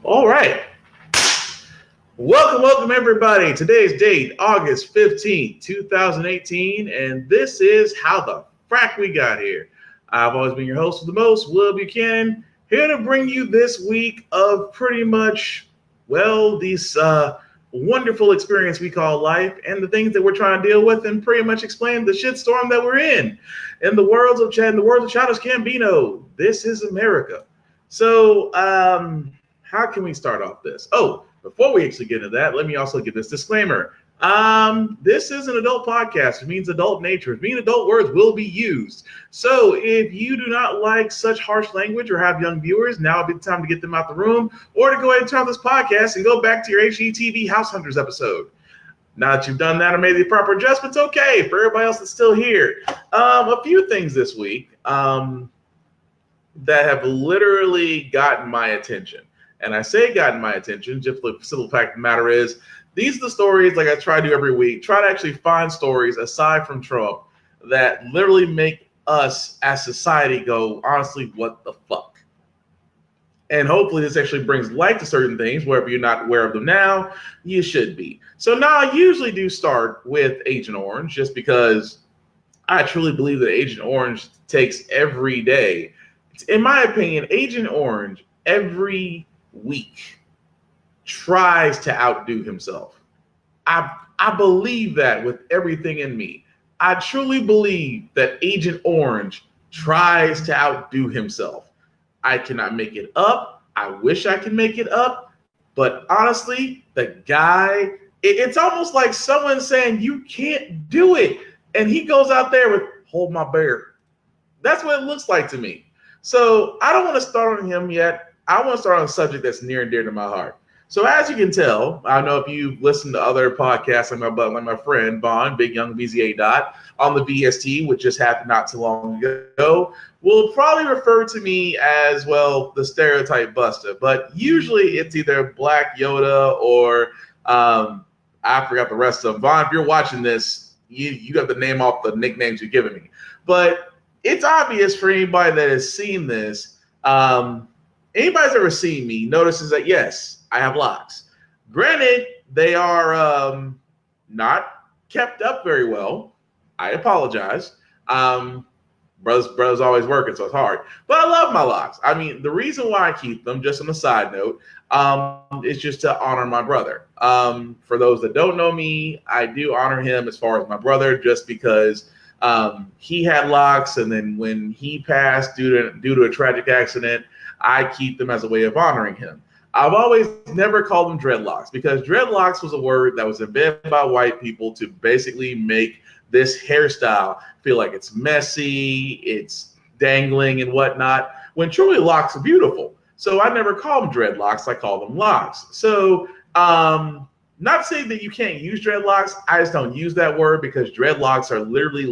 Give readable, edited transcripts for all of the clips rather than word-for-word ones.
All right. Welcome, everybody. Today's date, August 15th, 2018, and this is How the Frack We Got Here. I've always been your host with the most, Will Buchanan, here to bring you this week of pretty much, these wonderful experience we call life and the things that we're trying to deal with and pretty much explain the shitstorm that we're in. In the world of Childish Gambino, this is America. So, how can we start off this? Oh, before we actually get into that, let me also give this disclaimer. This is an adult podcast, which means adult nature, which means adult words will be used. So if you do not like such harsh language or have young viewers, now would be the time to get them out the room or to go ahead and turn off this podcast and go back to your HGTV House Hunters episode. Now that you've done that or made the proper adjustments, okay. For everybody else that's still here, a few things this week that have literally gotten my attention. And I say gotten my attention, just the simple fact of the matter is, these are the stories, like I try to do every week, try to actually find stories aside from Trump that literally make us as society go, honestly, what the fuck? And hopefully this actually brings light to certain things, wherever you're not aware of them now, you should be. So now I usually do start with Agent Orange, just because I truly believe that Agent Orange takes every day. In my opinion, Agent Orange, every week tries to outdo himself. I believe that with everything in me. I truly believe that Agent Orange tries to outdo himself. I cannot make it up. I wish I could make it up. But honestly, the guy, it's almost like someone saying, you can't do it. And he goes out there with, hold my bear. That's what it looks like to me. So I don't want to start on him yet. I want to start on a subject that's near and dear to my heart. So as you can tell, I know if you've listened to other podcasts like my friend Vaughn, Big Young VZA Dot, on the VST, which just happened not too long ago, will probably refer to me as, well, the stereotype buster. But usually it's either Black Yoda or I forgot the rest of them. Vaughn, if you're watching this, you got the name off the nicknames you're giving me. But it's obvious for anybody that has seen this. Anybody who's ever seen me notices that, yes, I have locks. Granted, they are not kept up very well. I apologize. Brothers always working, so it's hard. But I love my locks. I mean, the reason why I keep them, just on a side note, is just to honor my brother. For those that don't know me, I do honor him as far as my brother, just because he had locks, and then when he passed due to a tragic accident, I keep them as a way of honoring him. I've always never called them dreadlocks, because dreadlocks was a word that was invented by white people to basically make this hairstyle feel like it's messy, it's dangling and whatnot, when truly locks are beautiful. So I never call them dreadlocks, I call them locks. So not saying that you can't use dreadlocks, I just don't use that word because dreadlocks are literally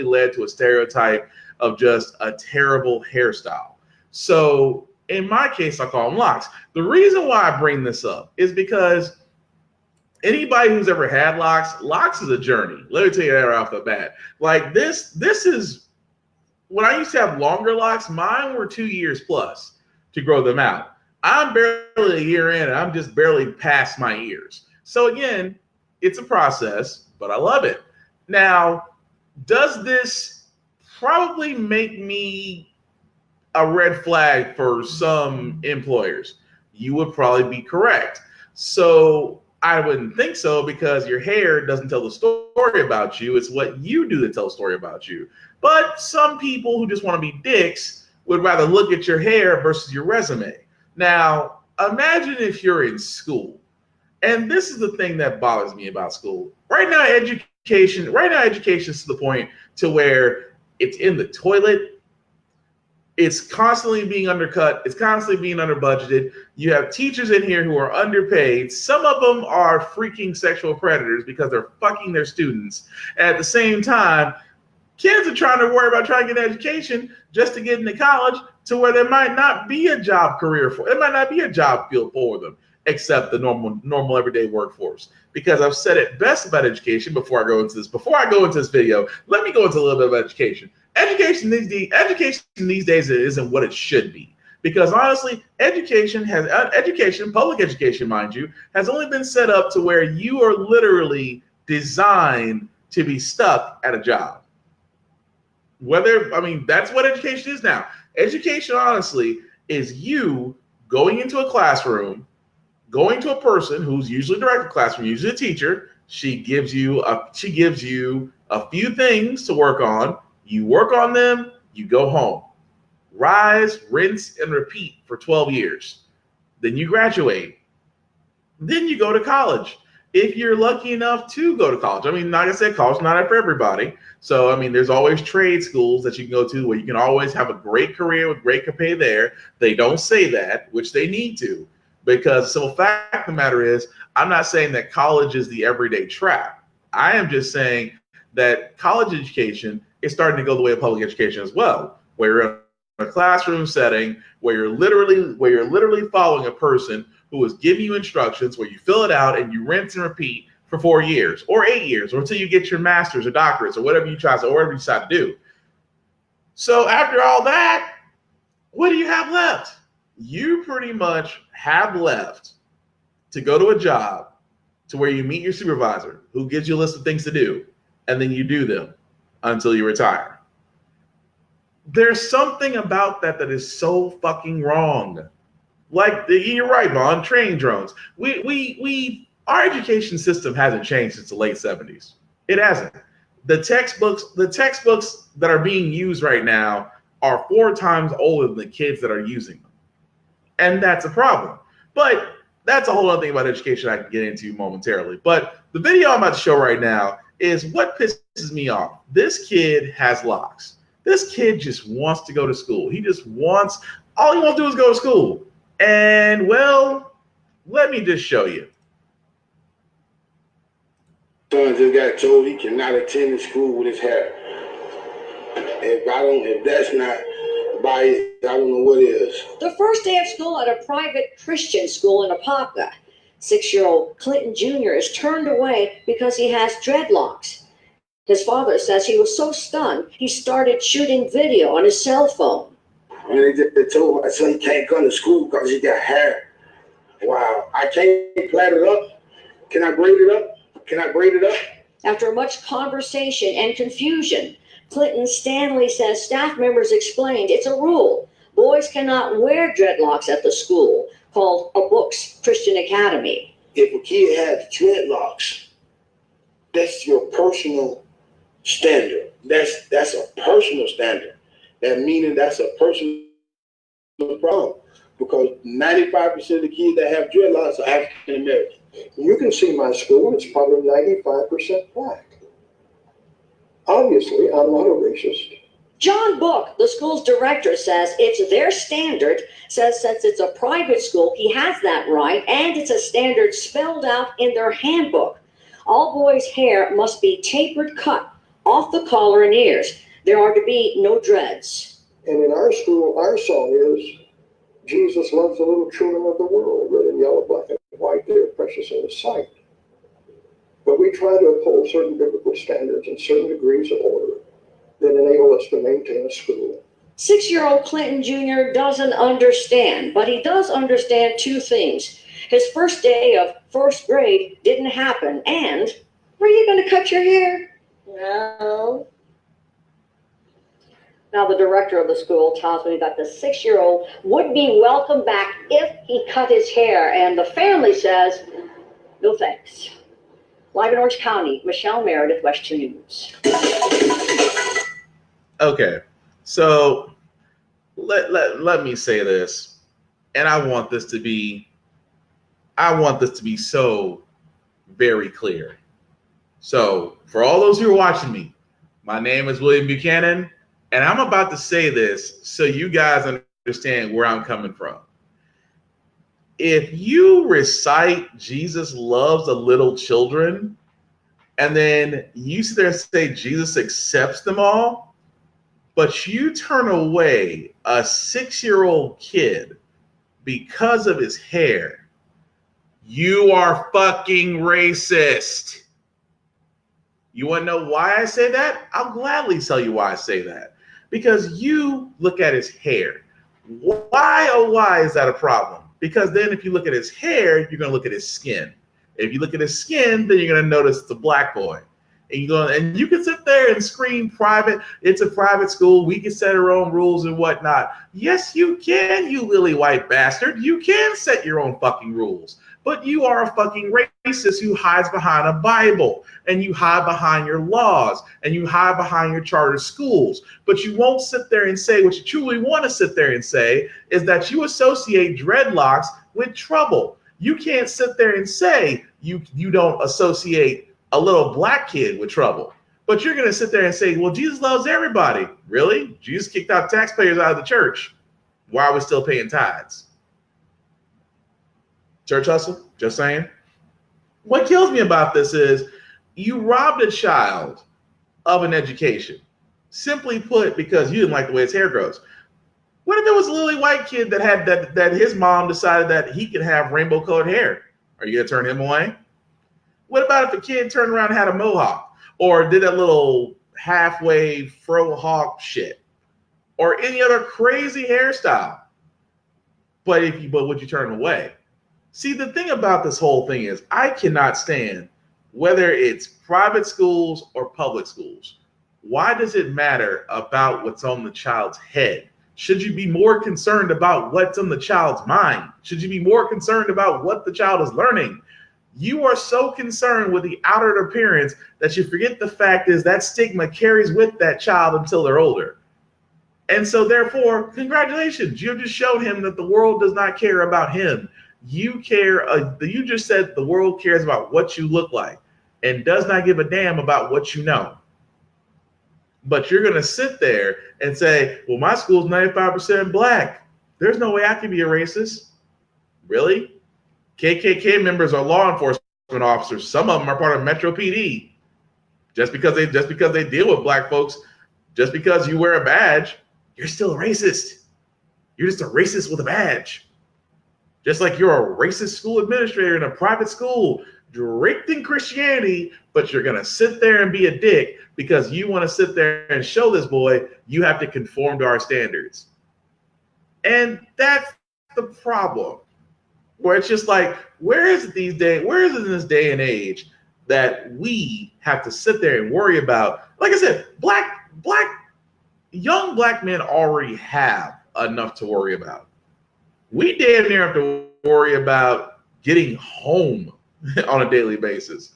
led to a stereotype of just a terrible hairstyle. So in my case, I call them locks. The reason why I bring this up is because anybody who's ever had locks is a journey. Let me tell you that right off the bat. Like this is, when I used to have longer locks, mine were 2 years plus to grow them out. I'm barely a year in and I'm just barely past my ears. So again, it's a process, but I love it. Now, does this probably make me a red flag for some employers? You would probably be correct. So I wouldn't think so, because your hair doesn't tell the story about you. It's what you do that tells the story about you. But some people who just want to be dicks would rather look at your hair versus your resume. Now, imagine if you're in school. And this is the thing that bothers me about school. Right now, education is to the point to where it's in the toilet. It's constantly being undercut. It's constantly being under budgeted. You have teachers in here who are underpaid. Some of them are freaking sexual predators because they're fucking their students. And at the same time, kids are trying to worry about trying to get an education just to get into college, to where there might not be a job career for, it might not be a job field for them, except the normal everyday workforce. Because I've said it best about education before I go into this video, let me go into a little bit of education. Education these days isn't what it should be. Because honestly, public education, mind you, has only been set up to where you are literally designed to be stuck at a job. That's what education is now. Education, honestly, is you going into a classroom, going to a person who's usually director of the classroom, usually a teacher. She gives you a few things to work on. You work on them, you go home. Rise, rinse, and repeat for 12 years. Then you graduate. Then you go to college. If you're lucky enough to go to college. Like I said, college is not for everybody. So, there's always trade schools that you can go to where you can always have a great career with great pay there. They don't say that, which they need to. Because the simple fact of the matter is, I'm not saying that college is the everyday trap. I am just saying that college education is starting to go the way of public education as well, where you're in a classroom setting, where you're literally following a person who is giving you instructions, where you fill it out and you rinse and repeat for 4 years or 8 years, or until you get your master's or doctorates or whatever you decide to do. So after all that, what do you have left? You pretty much have left to go to a job to where you meet your supervisor who gives you a list of things to do, and then you do them until you retire. There's something about that is so fucking wrong. Like, you're right, Vaughn, training drones. Our education system hasn't changed since the late 70s. It hasn't. The textbooks that are being used right now are 4 times older than the kids that are using them. And that's a problem. But that's a whole other thing about education I can get into momentarily. But the video I'm about to show right now is what pisses me off. This kid has locks. This kid just wants to go to school. All he wants to do is go to school. And, well, let me just show you. Son just got told he cannot attend school with his hair. If that's not bias, I don't know what is. The first day of school at a private Christian school in Apopka. 6-year-old Clinton Jr. is turned away because he has dreadlocks. His father says he was so stunned, he started shooting video on his cell phone. They told my son he can't come to school because he got hair. Wow, I can't plait it up. Can I braid it up? After much conversation and confusion, Clinton Stanley says staff members explained it's a rule. Boys cannot wear dreadlocks at the school, called A Books Christian Academy. If a kid has dreadlocks, that's your personal standard. That's a personal standard. That meaning that's a personal problem. Because 95% of the kids that have dreadlocks are African American. You can see my school, it's probably 95% black. Obviously, I'm not a racist. John Book, the school's director, says it's their standard, says since it's a private school, he has that right, and it's a standard spelled out in their handbook. All boys' hair must be tapered cut off the collar and ears. There are to be no dreads. And in our school, our song is, Jesus loves the little children of the world, red and yellow, black and white, they are precious in his sight. But we try to uphold certain biblical standards and certain degrees of order that enable us to maintain a school. 6-year-old Clinton Jr. doesn't understand, but he does understand 2 things. His first day of first grade didn't happen, and were you going to cut your hair? No. Now the director of the school tells me that the 6-year-old would be welcome back if he cut his hair, and the family says, no thanks. Live in Orange County, Michelle Meredith, West 2 News. Okay, so let me say this, and I want this to be so very clear. So for all those who are watching me, my name is William Buchanan, and I'm about to say this so you guys understand where I'm coming from. If you recite Jesus loves the little children, and then you sit there and say Jesus accepts them all, but you turn away a 6-year-old kid because of his hair, you are fucking racist. You want to know why I say that? I'll gladly tell you why I say that. Because you look at his hair. Why, oh, why is that a problem? Because then if you look at his hair, you're going to look at his skin. If you look at his skin, then you're going to notice it's a black boy. And you can sit there and scream private. It's a private school. We can set our own rules and whatnot. Yes, you can, you lily white bastard. You can set your own fucking rules. But you are a fucking racist who hides behind a Bible, and you hide behind your laws, and you hide behind your charter schools. But you won't sit there and say what you truly want to sit there and say is that you associate dreadlocks with trouble. You can't sit there and say you don't associate a little black kid with trouble. But you're going to sit there and say, well, Jesus loves everybody. Really? Jesus kicked out taxpayers out of the church. Why are we still paying tithes? Church hustle, just saying. What kills me about this is you robbed a child of an education, simply put, because you didn't like the way his hair grows. What if it was a lily white kid that had that his mom decided that he could have rainbow colored hair? Are you gonna turn him away? What about if a kid turned around and had a mohawk, or did that little halfway fro hawk shit, or any other crazy hairstyle? But would you turn him away? See, the thing about this whole thing is I cannot stand whether it's private schools or public schools. Why does it matter about what's on the child's head? Should you be more concerned about what's on the child's mind? Should you be more concerned about what the child is learning? You are so concerned with the outer appearance that you forget the fact is that stigma carries with that child until they're older. And so therefore, congratulations, you just showed him that the world does not care about him. You care. You just said the world cares about what you look like and does not give a damn about what you know. But you're going to sit there and say, well, my school's 95% black. There's no way I can be a racist. Really? KKK members are law enforcement officers. Some of them are part of Metro PD. Just because they deal with black folks, just because you wear a badge, you're still a racist. You're just a racist with a badge. Just like you're a racist school administrator in a private school draped in Christianity, but you're going to sit there and be a dick because you want to sit there and show this boy you have to conform to our standards. And that's the problem. Where it's just like, where is it in this day and age that we have to sit there and worry about? Like I said, young black men already have enough to worry about. We damn near have to worry about getting home on a daily basis.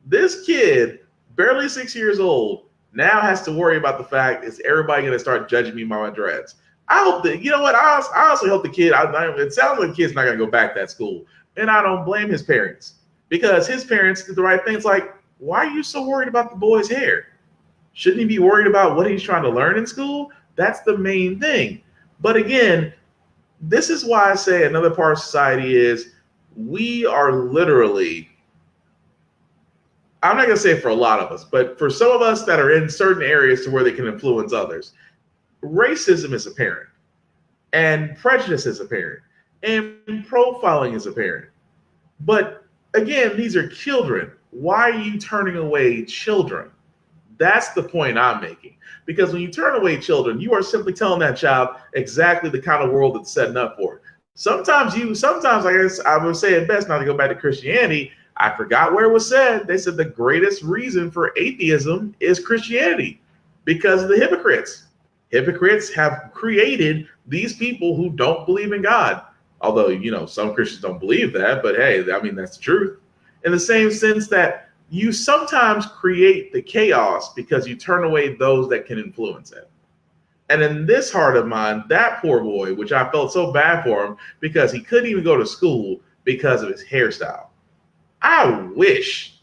This kid, barely 6 years old, now has to worry about the fact, is everybody going to start judging me by my dreads? I hope that, you know what, I also hope the kid, it sounds like the kid's not going to go back to that school. And I don't blame his parents, because his parents did the right thing. It's like, why are you so worried about the boy's hair? Shouldn't he be worried about what he's trying to learn in school? That's the main thing. But again, this is why I say another part of society is we are literally, I'm not going to say for a lot of us, but for some of us that are in certain areas to where they can influence others, racism is apparent, and prejudice is apparent, and profiling is apparent. But again, these are children. Why are you turning away children? That's the point I'm making. Because when you turn away children, you are simply telling that child exactly the kind of world that's setting up for it. Sometimes I guess I would say it best not to go back to Christianity. I forgot where it was said. They said the greatest reason for atheism is Christianity, because of the hypocrites. Hypocrites have created these people who don't believe in God. Although, you know, some Christians don't believe that, but hey, I mean, that's the truth. In the same sense that you sometimes create the chaos because you turn away those that can influence it. And in this heart of mine, that poor boy, which I felt so bad for him because he couldn't even go to school because of his hairstyle. I wish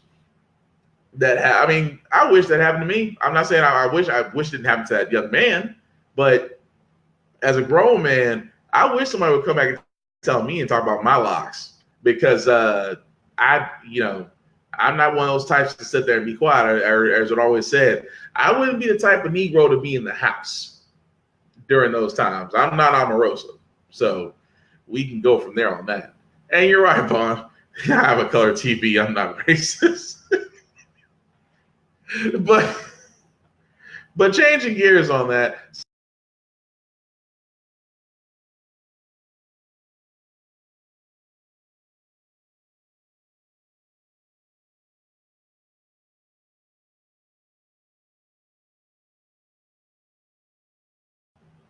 that happened to me. I'm not saying I wish it didn't happen to that young man, but as a grown man, I wish somebody would come back and tell me and talk about my locks, because I'm not one of those types to sit there and be quiet, or as it always said, I wouldn't be the type of Negro to be in the house during those times. I'm not Omarosa, so we can go from there on that. And you're right, Vaughn. I have a color TV. I'm not racist. but changing gears on that.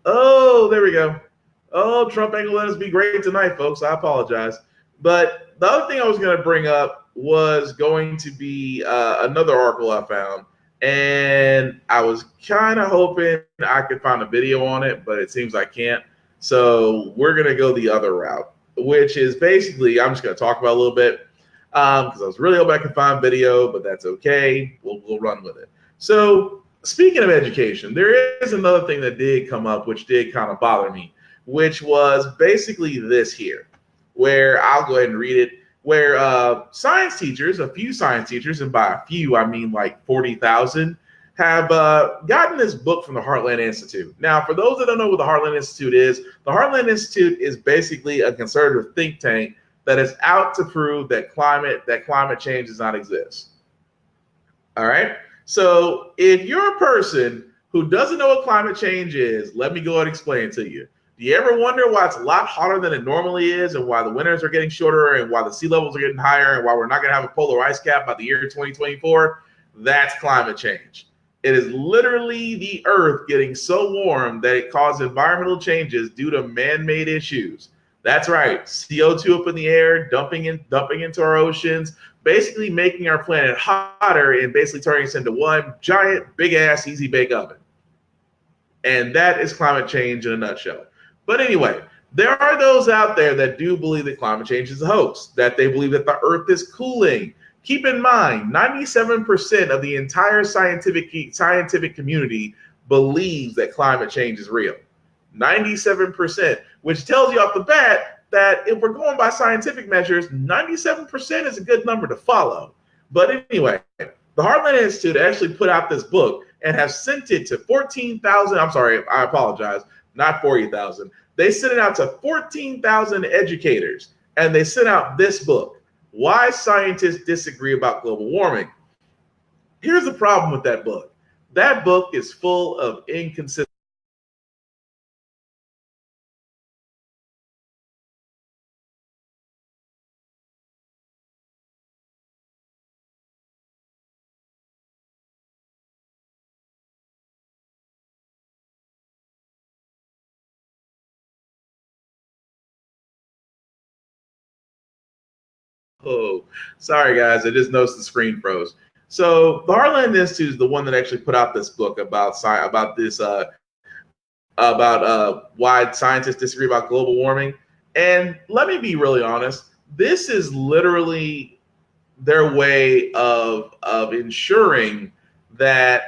Oh, there we go. Oh, Trump ain't gonna let us be great tonight, folks. I apologize. But the other thing I was going to bring up was going to be another article I found. And I was kind of hoping I could find a video on it, but it seems I can't. So we're going to go the other route, which is basically, I'm just going to talk about a little bit because I was really hoping I could find video, but that's okay. We'll run with it. So speaking of education, there is another thing that did come up, which did kind of bother me, which was basically this here, where I'll go ahead and read it, where science teachers, a few science teachers, and by a few, I mean like 40,000, have gotten this book from the Heartland Institute. Now, for those that don't know what the Heartland Institute is, the Heartland Institute is basically a conservative think tank that is out to prove that climate change does not exist. All right? So if you're a person who doesn't know what climate change is, let me go ahead and explain it to you. Do you ever wonder why it's a lot hotter than it normally is, and why the winters are getting shorter, and why the sea levels are getting higher, and why we're not going to have a polar ice cap by the year 2024? That's climate change. It is literally the Earth getting so warm that it causes environmental changes due to man-made issues. That's right, CO2 up in the air, dumping into our oceans, basically making our planet hotter and basically turning us into one giant, big-ass, easy-bake oven. And that is climate change in a nutshell. But anyway, there are those out there that do believe that climate change is a hoax, that they believe that the Earth is cooling. Keep in mind, 97% of the entire scientific community believes that climate change is real. 97%, which tells you off the bat that if we're going by scientific measures, 97% is a good number to follow. But anyway, the Heartland Institute actually put out this book and have sent it to 14,000. I'm sorry, I apologize. Not 40,000. They sent it out to 14,000 educators, and they sent out this book, Why Scientists Disagree About Global Warming. Here's the problem with that book. That book is full of inconsistencies. Oh, sorry guys, I just noticed the screen froze. So the Heartland Institute is the one that actually put out this book about why scientists disagree about global warming. And let me be really honest, this is literally their way of ensuring that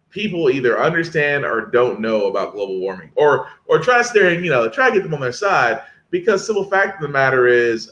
people either understand or don't know about global warming, or try to stare and try to get them on their side, because simple fact of the matter is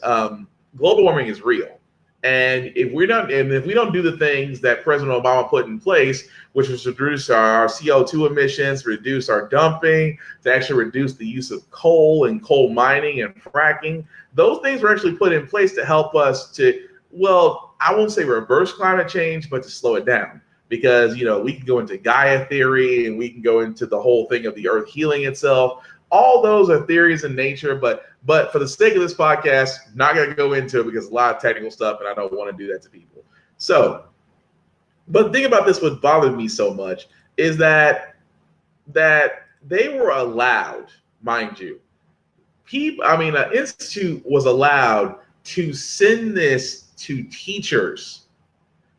global warming is real. And if we don't do the things that President Obama put in place, which was to reduce our CO2 emissions, reduce our dumping, to actually reduce the use of coal and coal mining and fracking, those things were actually put in place to help us to, well, I won't say reverse climate change, but to slow it down. Because we can go into Gaia theory, and we can go into the whole thing of the Earth healing itself. All those are theories in nature, but for the sake of this podcast, not going to go into it because a lot of technical stuff, and I don't want to do that to people. So, but the thing about this, what bothered me so much, is that they were allowed, mind you, an institute was allowed to send this to teachers.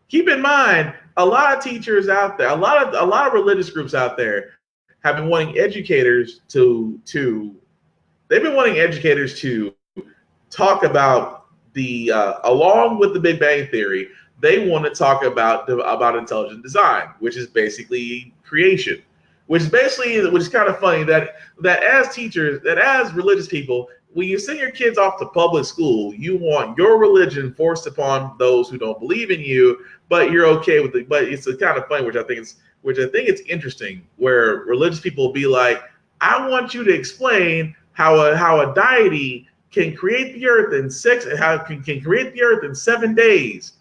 Keep in mind, a lot of teachers out there, a lot of religious groups out there have been wanting educators to talk about the along with the Big Bang Theory. They want to talk about intelligent design, which is basically creation, which is kind of funny that as teachers, that as religious people, when you send your kids off to public school, you want your religion forced upon those who don't believe in you, but you're okay with it. But it's kind of funny, which I think it's interesting, where religious people will be like, I want you to explain how a deity can create the earth can create the earth in 7 days.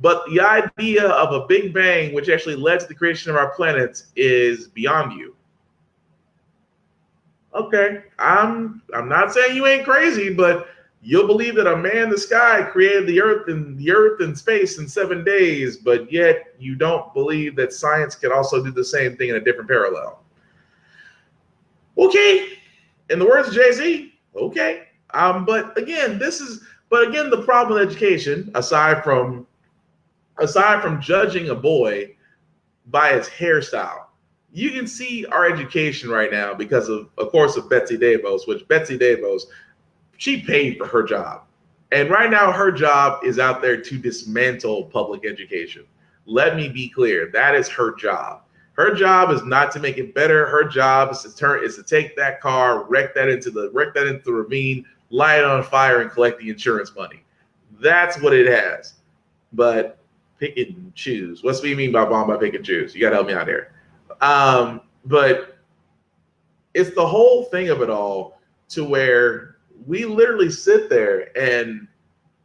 But the idea of a Big Bang, which actually led to the creation of our planets, is beyond you. Okay, I'm not saying you ain't crazy, but you'll believe that a man in the sky created the earth and space in 7 days, but yet you don't believe that science can also do the same thing in a different parallel. Okay. In the words of Jay-Z, okay. But again, the problem with education, aside from judging a boy by his hairstyle, you can see our education right now because of course, of Betsy DeVos, which Betsy DeVos, she paid for her job. And right now her job is out there to dismantle public education. Let me be clear, that is her job. Her job is not to make it better. Her job is to take that car, wreck that into the ravine, light it on fire, and collect the insurance money. That's what it has. But pick and choose. What's what you mean by bomb by pick and choose? You gotta help me out here. But it's the whole thing of it all to where we literally sit there, and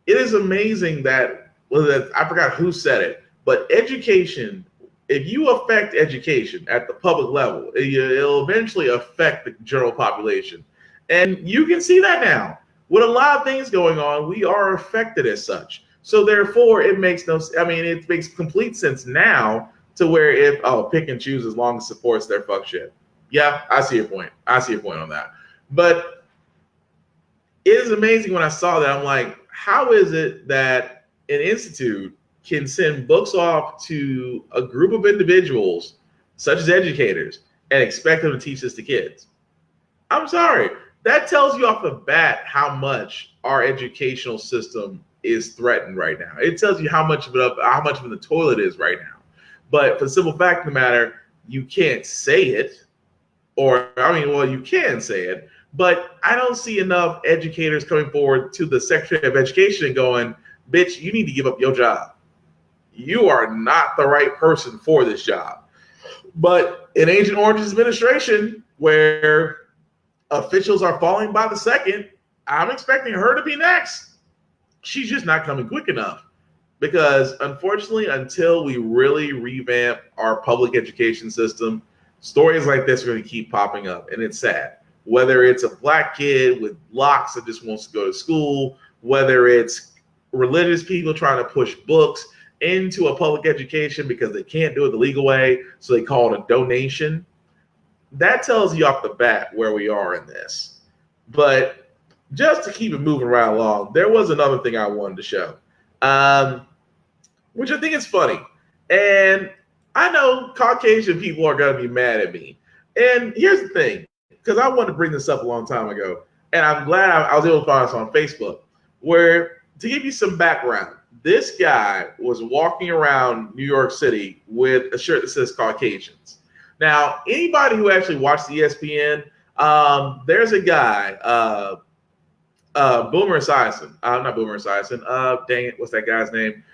it is amazing that I forgot who said it, but education, if you affect education at the public level, it'll eventually affect the general population. And you can see that now. With a lot of things going on, we are affected as such. So therefore, it makes complete sense now to where pick and choose as long as it supports their fuck shit. Yeah, I see your point. I see your point on that. But it is amazing when I saw that. I'm like, how is it that an institute can send books off to a group of individuals, such as educators, and expect them to teach this to kids? I'm sorry. That tells you off the bat how much our educational system is threatened right now. It tells you how much of the toilet is right now. But for the simple fact of the matter, you can't say it, you can say it, but I don't see enough educators coming forward to the Secretary of Education and going, bitch, you need to give up your job. You are not the right person for this job. But in Agent Orange's administration, where officials are falling by the second, I'm expecting her to be next. She's just not coming quick enough. Because unfortunately, until we really revamp our public education system, stories like this are going to keep popping up. And it's sad. Whether it's a black kid with locks that just wants to go to school, whether it's religious people trying to push books into a public education because they can't do it the legal way, so they call it a donation. That tells you off the bat where we are in this. But just to keep it moving right along, there was another thing I wanted to show, which I think is funny. And I know Caucasian people are going to be mad at me. And here's the thing, because I wanted to bring this up a long time ago, and I'm glad I was able to find this on Facebook, where, to give you some background, this guy was walking around New York City with a shirt that says Caucasians. Now, anybody who actually watched ESPN, there's a guy, Boomer Esiason. Not Boomer Esiason. Dang it, what's that guy's name?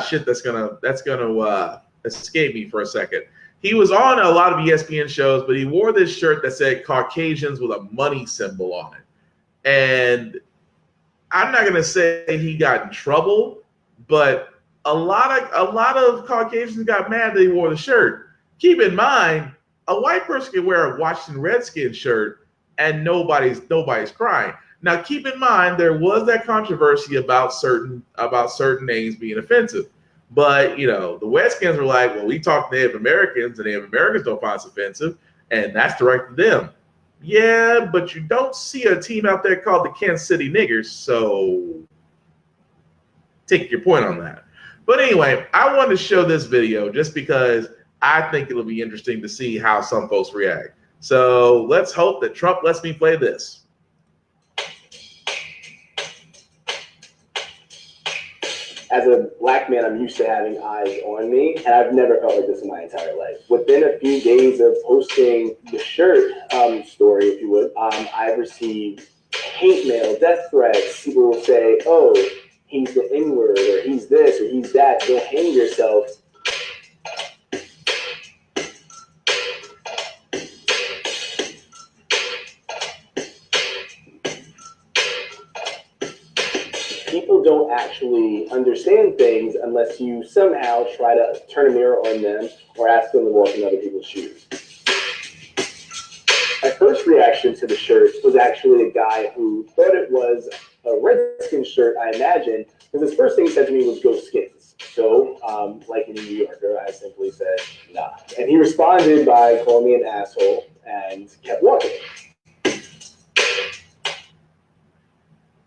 Shit, that's gonna escape me for a second. He was on a lot of ESPN shows, but he wore this shirt that said Caucasians with a money symbol on it. And I'm not gonna say he got in trouble, but a lot of Caucasians got mad that he wore the shirt. Keep in mind, a white person can wear a Washington Redskins shirt and nobody's crying. Now, keep in mind, there was that controversy about certain names being offensive. But, the Redskins were like, well, we talk Native Americans, and Native Americans don't find us offensive, and that's directed to them. Yeah, but you don't see a team out there called the Kansas City Niggers, so take your point on that. But anyway, I wanted to show this video just because I think it'll be interesting to see how some folks react. So let's hope that Trump lets me play this. As a black man, I'm used to having eyes on me, and I've never felt like this in my entire life. Within a few days of posting the shirt story, if you would, I've received hate mail, death threats. People will say, oh, he's the N-word, or he's this, or he's that. Go hang yourself. People don't actually understand things unless you somehow try to turn a mirror on them or ask them to walk in other people's shoes. My first reaction to the shirt was actually a guy who thought it was a Redskins shirt, I imagine, because his first thing he said to me was, go Skins. So, like a New Yorker, I simply said, nah. And he responded by calling me an asshole. and kept walking.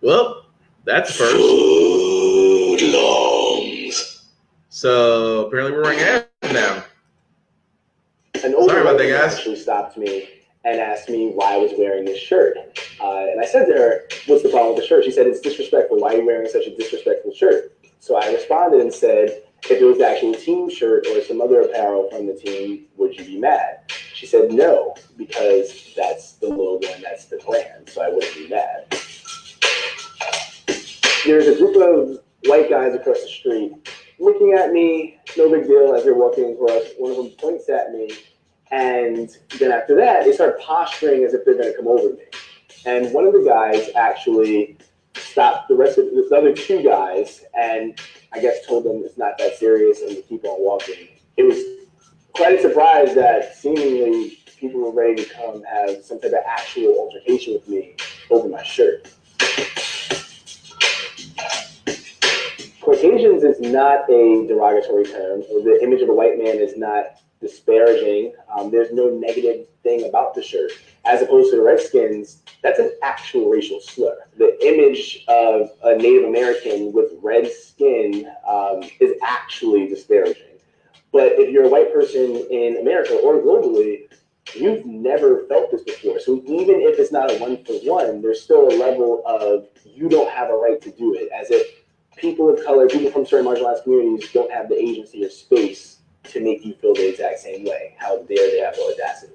Well, that's the first. Foodlums. So apparently we're running ads now. An older Sorry about that, woman guys. actually stopped me and asked me why I was wearing this shirt. And I said to her, "What's the problem with the shirt?" She said, "It's disrespectful. Why are you wearing such a disrespectful shirt?" So I responded and said, "If it was the actual team shirt or some other apparel from the team, would you be mad?" She said, "No, because that's the logo and that's the brand, so I wouldn't be mad." There's a group of white guys across the street looking at me, no big deal, as they're walking across. One of them points at me, and then after that, they start posturing as if they're going to come over me. And one of the guys actually stopped the rest of the other two guys, and I guess told them it's not that serious and to keep on walking. It was quite a surprise that seemingly people were ready to come have some type of actual altercation with me over my shirt. Caucasians is not a derogatory term. The image of a white man is not disparaging. There's no negative thing about the shirt. As opposed to the Redskins, that's an actual racial slur. The image of a Native American with red skin is actually disparaging. But if you're a white person in America or globally, you've never felt this before. So even if it's not a 1-for-1, there's still a level of you don't have a right to do it, as if people of color, people from certain marginalized communities don't have the agency or space to make you feel the exact same way. How dare they have the audacity?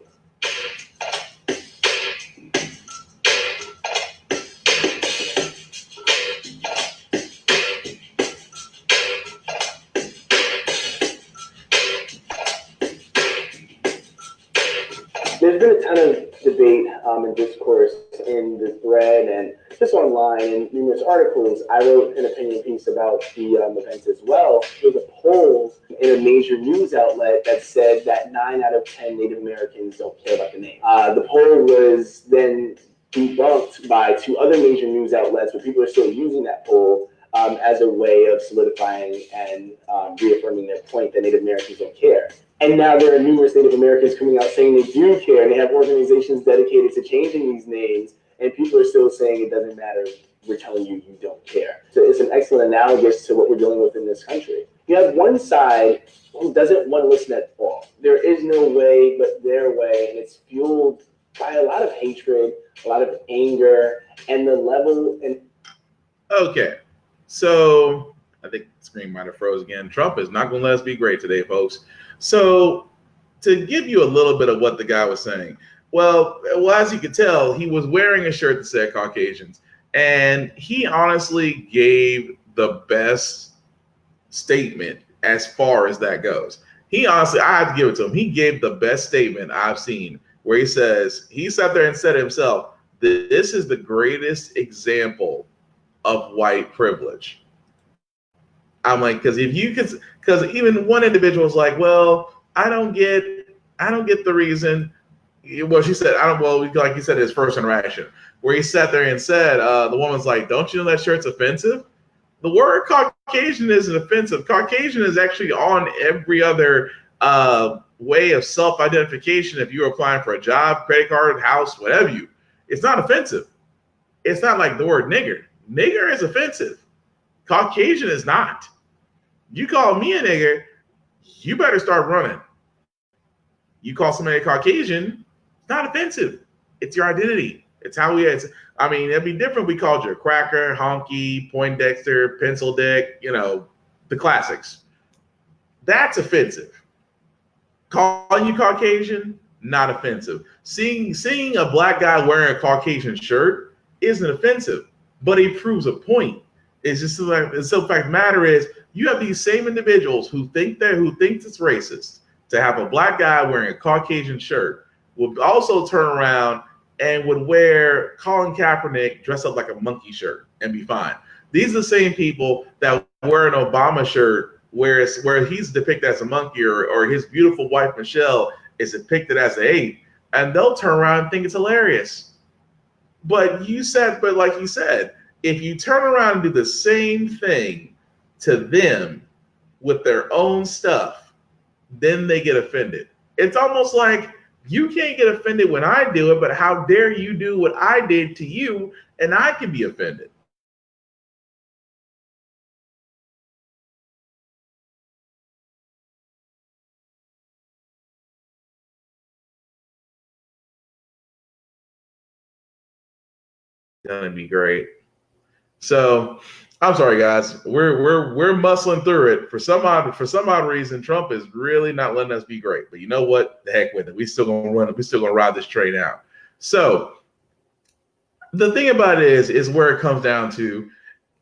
There's been a ton of debate and discourse in the thread and just online in numerous articles. I wrote an opinion piece about the events as well. There was a poll in a major news outlet that said that 9 out of 10 Native Americans don't care about the name. The poll was then debunked by 2 other major news outlets, but people are still using that poll as a way of solidifying and reaffirming their point that Native Americans don't care. And now there are numerous Native Americans coming out saying they do care, and they have organizations dedicated to changing these names, and people are still saying it doesn't matter. We're telling you you don't care. So it's an excellent analogous to what we're dealing with in this country. You have one side who doesn't want to listen at all. There is no way but their way, and it's fueled by a lot of hatred, a lot of anger, and the level and Okay, so I think the screen might have froze again. Trump is not going to let us be great today, folks. So to give you a little bit of what the guy was saying, well, as you could tell, he was wearing a shirt that said Caucasians, and he honestly gave the best statement as far as that goes. He honestly, I have to give it to him. He gave the best statement I've seen, where he says, he sat there and said himself, this is the greatest example of white privilege. I'm like, because even one individual was like, well, I don't get the reason. Well, she said, like he said his first interaction, where he sat there and said, the woman's like, don't you know that shirt's offensive? The word Caucasian isn't offensive. Caucasian is actually on every other way of self-identification. If you're applying for a job, credit card, house, whatever it's not offensive. It's not like the word nigger. Nigger is offensive. Caucasian is not. You call me a nigger, you better start running. You call somebody a Caucasian, it's not offensive. It's your identity. It's how it'd be different. We called you a cracker, honky, Poindexter, pencil dick, the classics. That's offensive. Calling you Caucasian, not offensive. Seeing a black guy wearing a Caucasian shirt isn't offensive, but he proves a point. It's just like the fact of the matter is, you have these same individuals who think it's racist to have a black guy wearing a Caucasian shirt would also turn around and would wear Colin Kaepernick dress up like a monkey shirt and be fine. These are the same people that wear an Obama shirt where he's depicted as a monkey or his beautiful wife Michelle is depicted as an ape, and they'll turn around and think it's hilarious. But like you said, if you turn around and do the same thing to them with their own stuff, then they get offended. It's almost like You can't get offended when I do it, but how dare you do what I did to you and I can be offended. Gonna be great. So I'm sorry, guys. We're muscling through it. For some odd reason, Trump is really not letting us be great. But you know what? The heck with it. We still gonna run it. We still gonna ride this train out. So the thing about it is where it comes down to.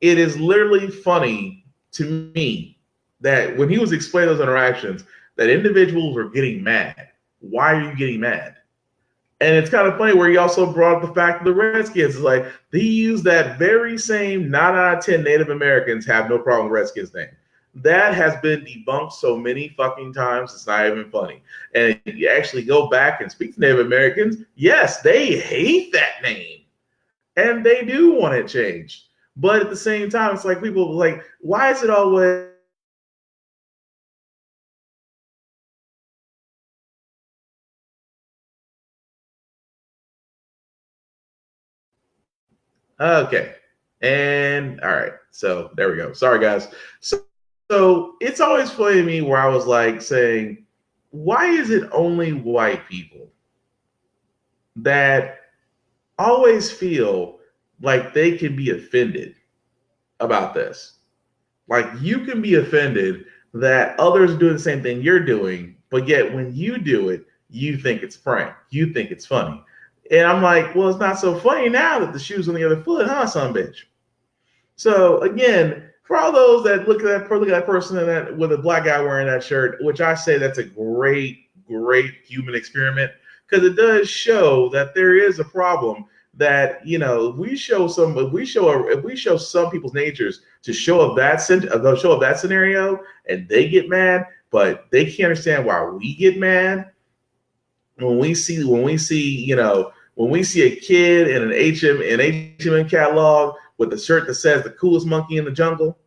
It is literally funny to me that when he was explaining those interactions, that individuals were getting mad. Why are you getting mad? And it's kind of funny where he also brought up the fact that the Redskins is like, they use that very same 9 out of 10 Native Americans have no problem with Redskins name. That has been debunked so many fucking times, it's not even funny. And if you actually go back and speak to Native Americans, yes, they hate that name. And they do want it changed. But at the same time, it's like people like, why is it always okay? And all right, so there we go. Sorry, guys. So it's always funny to me where I was like saying, why is it only white people that always feel like they can be offended about this? Like you can be offended that others are doing the same thing you're doing, but yet when you do it, you think it's prank. You think it's funny. And I'm like, well, it's not so funny now that the shoe's on the other foot, huh, son bitch? So again, for all those that look at that person in that with a black guy wearing that shirt, which I say that's a great human experiment, because it does show that there is a problem that, you know, if we show some people's natures to show up that scenario and they get mad, but they can't understand why we get mad when we see a kid in an H&M catalog with a shirt that says the coolest monkey in the jungle,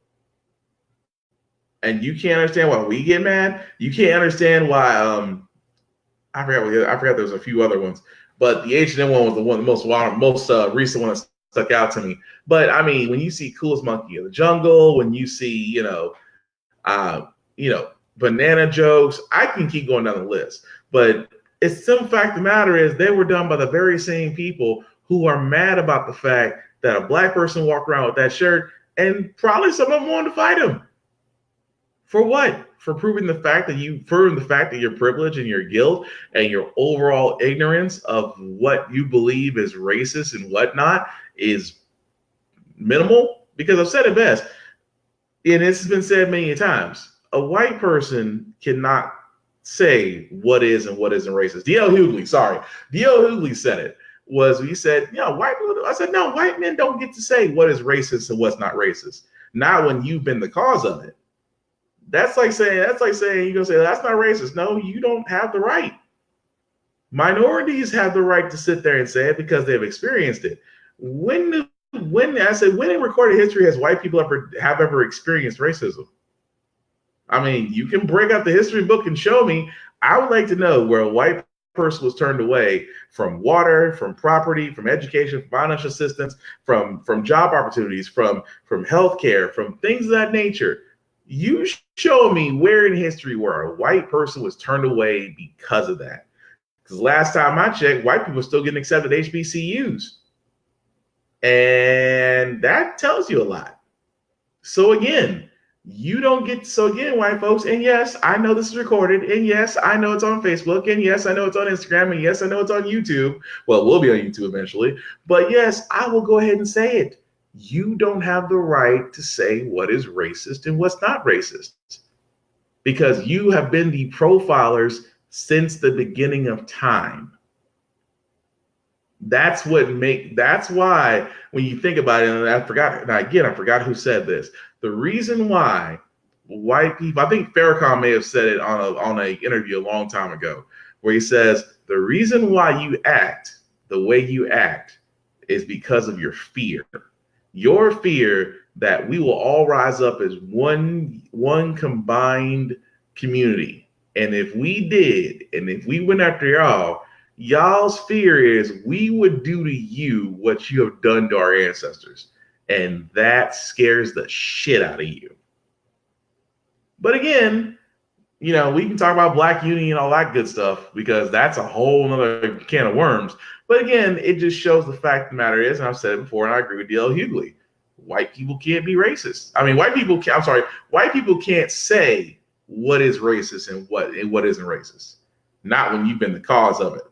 and you can't understand why we get mad. You can't understand why I forgot there was a few other ones, but the H&M one was the most recent one that stuck out to me. But I mean, when you see coolest monkey in the jungle, when you see banana jokes, I can keep going down the list. But it's some fact of the matter is they were done by the very same people who are mad about the fact that a black person walked around with that shirt, and probably some of them wanted to fight him. For what? For proving the fact that your privilege and your guilt and your overall ignorance of what you believe is racist and whatnot is minimal. Because I've said it best, and this has been said many times, a white person cannot say what is and what isn't racist. D.L. Hughley said it. He said, white people. I said, no, white men don't get to say what is racist and what's not racist. Not when you've been the cause of it. That's like saying you're gonna say that's not racist. No, you don't have the right. Minorities have the right to sit there and say it because they've experienced it. When in recorded history has white people ever experienced racism? I mean, you can break out the history book and show me. I would like to know where a white person was turned away from water, from property, from education, from financial assistance, from job opportunities, from healthcare, from things of that nature. You show me where in history where a white person was turned away because of that. Because last time I checked, white people were still getting accepted HBCUs. And that tells you a lot. So again, white folks, and yes, I know this is recorded, and yes, I know it's on Facebook, and yes, I know it's on Instagram, and yes, I know it's on YouTube. Well, it will be on YouTube eventually. But yes, I will go ahead and say it. You don't have the right to say what is racist and what's not racist, because you have been the profilers since the beginning of time. That's why when you think about it, and I forgot who said this. The reason why white people, I think Farrakhan may have said it on a interview a long time ago, where he says the reason why you act the way you act is because of your fear. Your fear that we will all rise up as one combined community. And if we did, and if we went after y'all, Y'all's fear is we would do to you what you have done to our ancestors. And that scares the shit out of you. But again, we can talk about black unity and all that good stuff because that's a whole nother can of worms. But again, it just shows the fact of the matter is, and I've said it before, and I agree with D.L. Hughley, white people can't be racist. I mean, white people can't say what is racist and what isn't racist. Not when you've been the cause of it.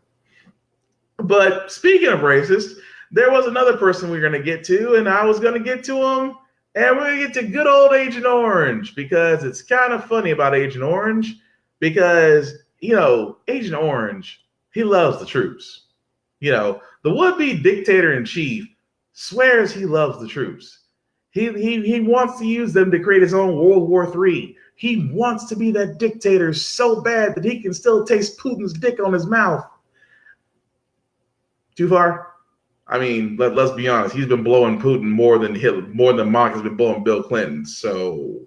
But speaking of racist, there was another person we we're going to get to, and I was going to get to him, and we're going to get to good old Agent Orange, because it's kind of funny about Agent Orange, because, Agent Orange, he loves the troops. The would-be dictator-in-chief swears he loves the troops. He wants to use them to create his own World War III. He wants to be that dictator so bad that he can still taste Putin's dick on his mouth. Too far? I mean, let's be honest. He's been blowing Putin more than Monk has been blowing Bill Clinton. So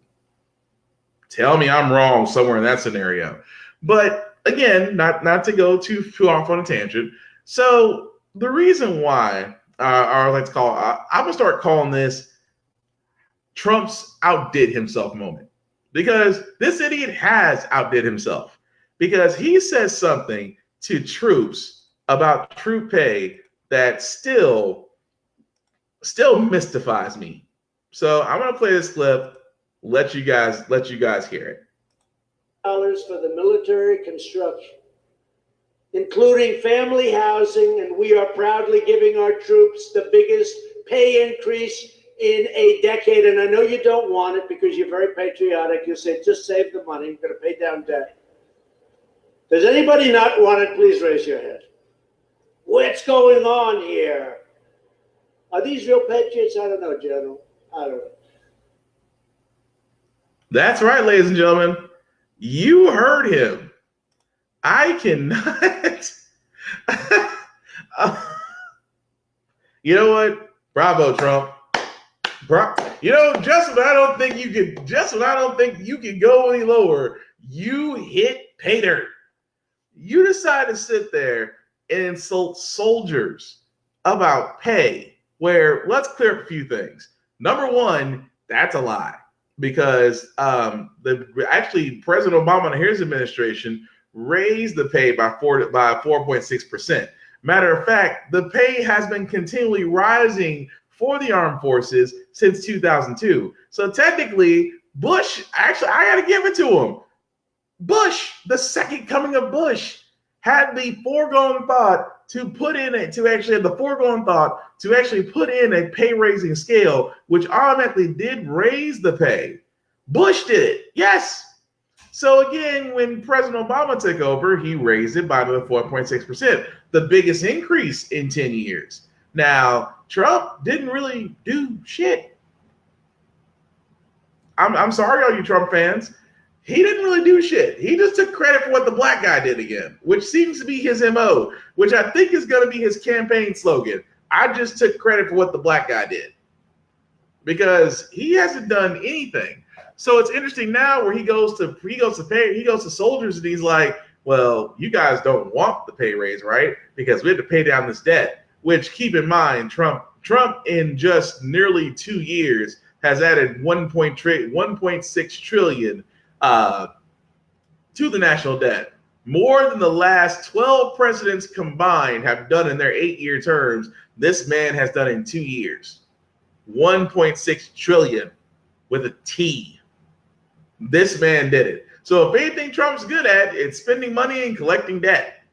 tell me I'm wrong somewhere in that scenario. But again, not to go too off on a tangent. So the reason why I'm gonna start calling this Trump's outdid himself moment, because this idiot has outdid himself, because he says something to troops about troop pay that still mystifies me. So I'm gonna play this clip, let you guys hear it. Dollars for the military construction, including family housing, and we are proudly giving our troops the biggest pay increase in a decade. And I know you don't want it because you're very patriotic. You say, just save the money, we're gonna pay down debt. Does anybody not want it? Please raise your hand. What's going on here? Are these real patriots? I don't know, General. I don't know. That's right, ladies and gentlemen. You heard him. I cannot. You know what? Bravo, Trump. Just when I don't think you can go any lower, you hit pay dirt. You decide to sit there and insult soldiers about pay, where let's clear up a few things. Number one, that's a lie, because President Obama and his administration raised the pay by 4.6%. Matter of fact, the pay has been continually rising for the armed forces since 2002. So technically, Bush, I got to give it to him. Bush, the second coming of Bush, had the foregone thought to put in a pay raising scale, which automatically did raise the pay. Bush did it, yes. So again, when President Obama took over, he raised it by another 4.6%, the biggest increase in 10 years. Now, Trump didn't really do shit. I'm sorry, all you Trump fans. He didn't really do shit. He just took credit for what the black guy did again, which seems to be his MO, which I think is going to be his campaign slogan. I just took credit for what the black guy did, because he hasn't done anything. So it's interesting now where he goes to soldiers and he's like, well, you guys don't want the pay raise, right? Because we have to pay down this debt, which, keep in mind, Trump in just nearly 2 years has added 1.6 trillion to the national debt, more than the last 12 presidents combined have done in their 8-year terms. This man has done in 2 years. 1.6 trillion with a T. This man did it. So if anything Trump's good at, it's spending money and collecting debt.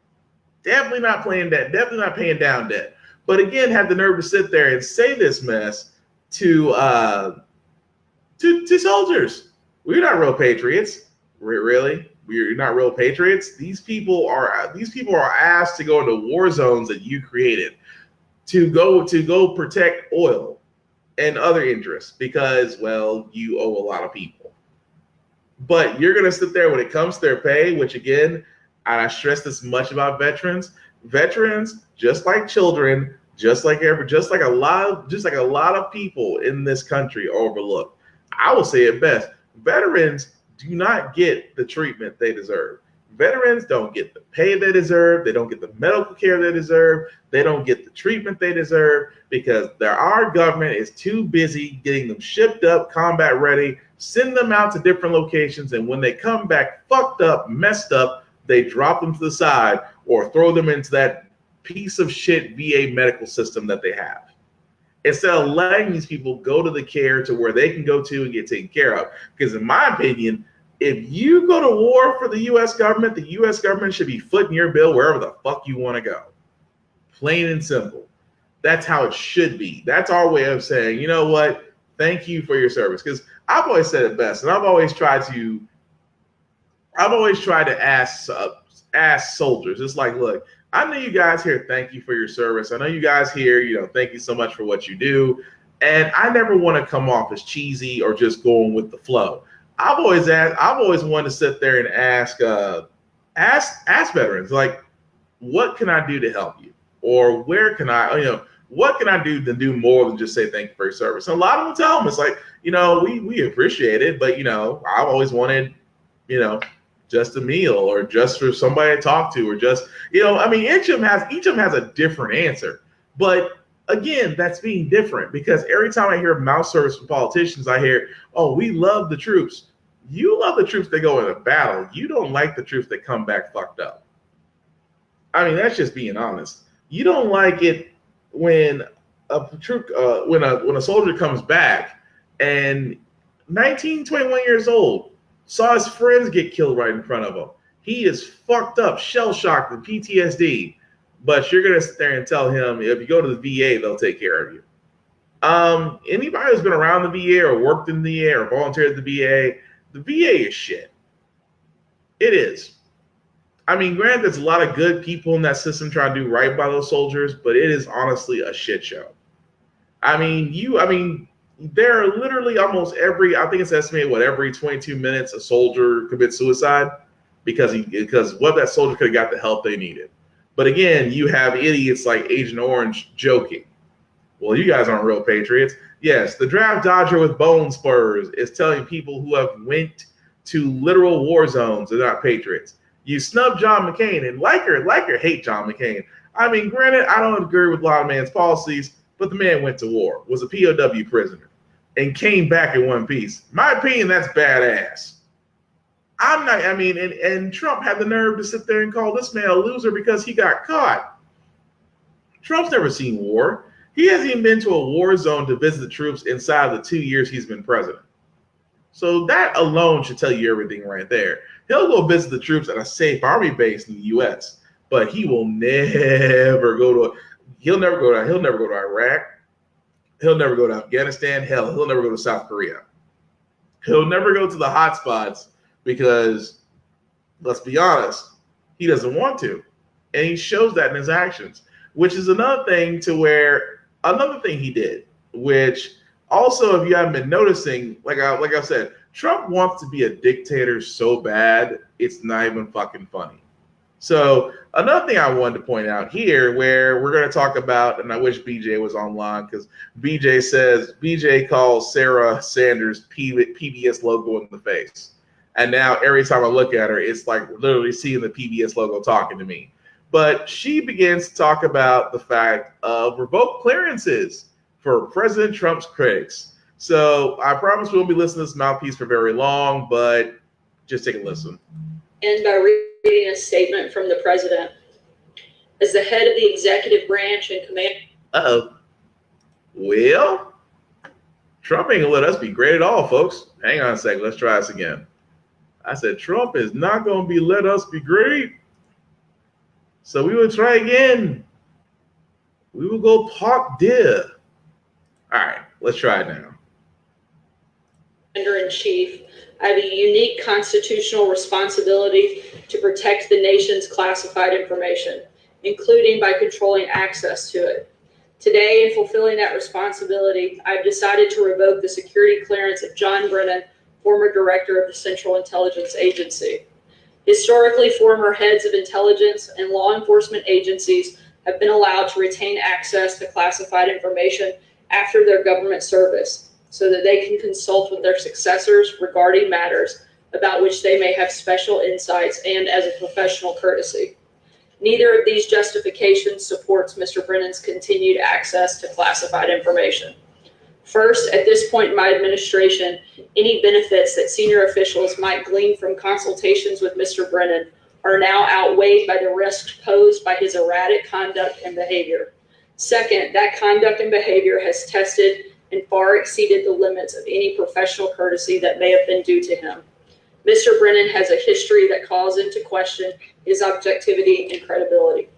Definitely not paying debt. Definitely not paying down debt. But again, have the nerve to sit there and say this mess to soldiers. We're not real patriots. Really? We're not real patriots. These people are asked to go into war zones that you created to go protect oil and other interests because, well, you owe a lot of people. But you're gonna sit there when it comes to their pay, which again, and I stress this much about veterans, just like children, just like a lot of people in this country are overlooked. I will say it best. Veterans do not get the treatment they deserve. Veterans don't get the pay they deserve. They don't get the medical care they deserve. They don't get the treatment they deserve because our government is too busy getting them shipped up, combat ready, send them out to different locations, and when they come back fucked up, messed up, they drop them to the side or throw them into that piece of shit VA medical system that they have. Instead of letting these people go to the care to where they can go to and get taken care of. Because in my opinion, if you go to war for the U.S. government, the U.S. government should be footing your bill wherever the fuck you want to go. Plain and simple. That's how it should be. That's our way of saying, you know what? Thank you for your service. Because I've always said it best, and I've always tried to ask soldiers. It's like, look, I know you guys here. Thank you for your service. I know you guys here. Thank you so much for what you do. And I never want to come off as cheesy or just going with the flow. I've always wanted to sit there and ask veterans, like, what can I do to help you? Or where can I, what can I do to do more than just say thank you for your service? And a lot of them tell them, it's like, we appreciate it, but, I've always wanted, just a meal or just for somebody to talk to or just, each of them has a different answer. But again, that's being different because every time I hear mouth service from politicians, I hear, oh, we love the troops. You love the troops that go into battle. You don't like the troops that come back fucked up. I mean, that's just being honest. You don't like it when when a soldier comes back and 19, 21 years old, saw his friends get killed right in front of him. He is fucked up, shell-shocked with PTSD. But you're going to sit there and tell him, if you go to the VA, they'll take care of you. Anybody who's been around the VA or worked in the VA or volunteered at the VA is shit. It is. I mean, granted, there's a lot of good people in that system trying to do right by those soldiers, but it is honestly a shit show. There are literally almost I think it's estimated, every 22 minutes a soldier commits suicide because what that soldier could have got the help they needed. But again, you have idiots like Agent Orange joking. Well, you guys aren't real patriots. Yes, the draft dodger with bone spurs is telling people who have went to literal war zones they're not patriots. You snub John McCain and like or hate John McCain. I mean, granted, I don't agree with a lot of man's policies, but the man went to war, was a POW prisoner, and came back in one piece. My opinion, that's badass. And Trump had the nerve to sit there and call this man a loser because he got caught. Trump's never seen war. He hasn't even been to a war zone to visit the troops inside of the 2 years he's been president. So that alone should tell you everything right there. He'll go visit the troops at a safe army base in the U.S., but he will never he'll never go to Iraq. He'll never go to Afghanistan. Hell, he'll never go to South Korea. He'll never go to the hot spots because, let's be honest, he doesn't want to. And he shows that in his actions, which is another thing he did, which also, if you haven't been noticing, like I said, Trump wants to be a dictator so bad, it's not even fucking funny. So another thing I wanted to point out here, where we're going to talk about, and I wish BJ was online because BJ calls Sarah Sanders PBS logo in the face. And now every time I look at her, it's like literally seeing the PBS logo talking to me. But she begins to talk about the fact of revoked clearances for President Trump's critics. So I promise we won't be listening to this mouthpiece for very long, but just take a listen. End by reading a statement from the president. As the head of the executive branch and command. Well, Trump ain't gonna let us be great at all, folks. Hang on a second. Let's try this again. I said Trump is not gonna let us be great. So we will try again. We will go park there. All right, let's try it now. Commander-in-Chief, I have a unique constitutional responsibility to protect the nation's classified information, including by controlling access to it. Today, in fulfilling that responsibility, I've decided to revoke the security clearance of John Brennan, former director of the Central Intelligence Agency. Historically, former heads of intelligence and law enforcement agencies have been allowed to retain access to classified information after their government service, so that they can consult with their successors regarding matters about which they may have special insights and as a professional courtesy. Neither of these justifications supports Mr. Brennan's continued access to classified information. First, at this point in my administration, any benefits that senior officials might glean from consultations with Mr. Brennan are now outweighed by the risks posed by his erratic conduct and behavior. Second, that conduct and behavior has tested and far exceeded the limits of any professional courtesy that may have been due to him. Mr. Brennan has a history that calls into question his objectivity and credibility.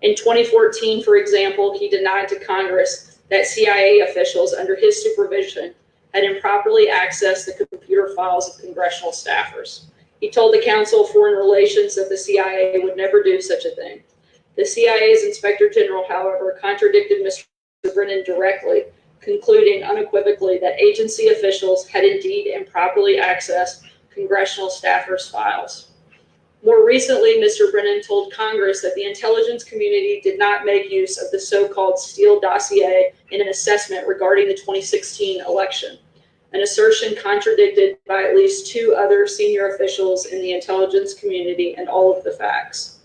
In 2014, for example, he denied to Congress that CIA officials under his supervision had improperly accessed the computer files of congressional staffers. He told the Council of Foreign Relations that the CIA would never do such a thing. The CIA's Inspector General, however, contradicted Mr. Brennan directly, concluding unequivocally that agency officials had indeed improperly accessed congressional staffers' files. More recently, Mr. Brennan told Congress that the intelligence community did not make use of the so-called Steele dossier in an assessment regarding the 2016 election, an assertion contradicted by at least two other senior officials in the intelligence community and all of the facts.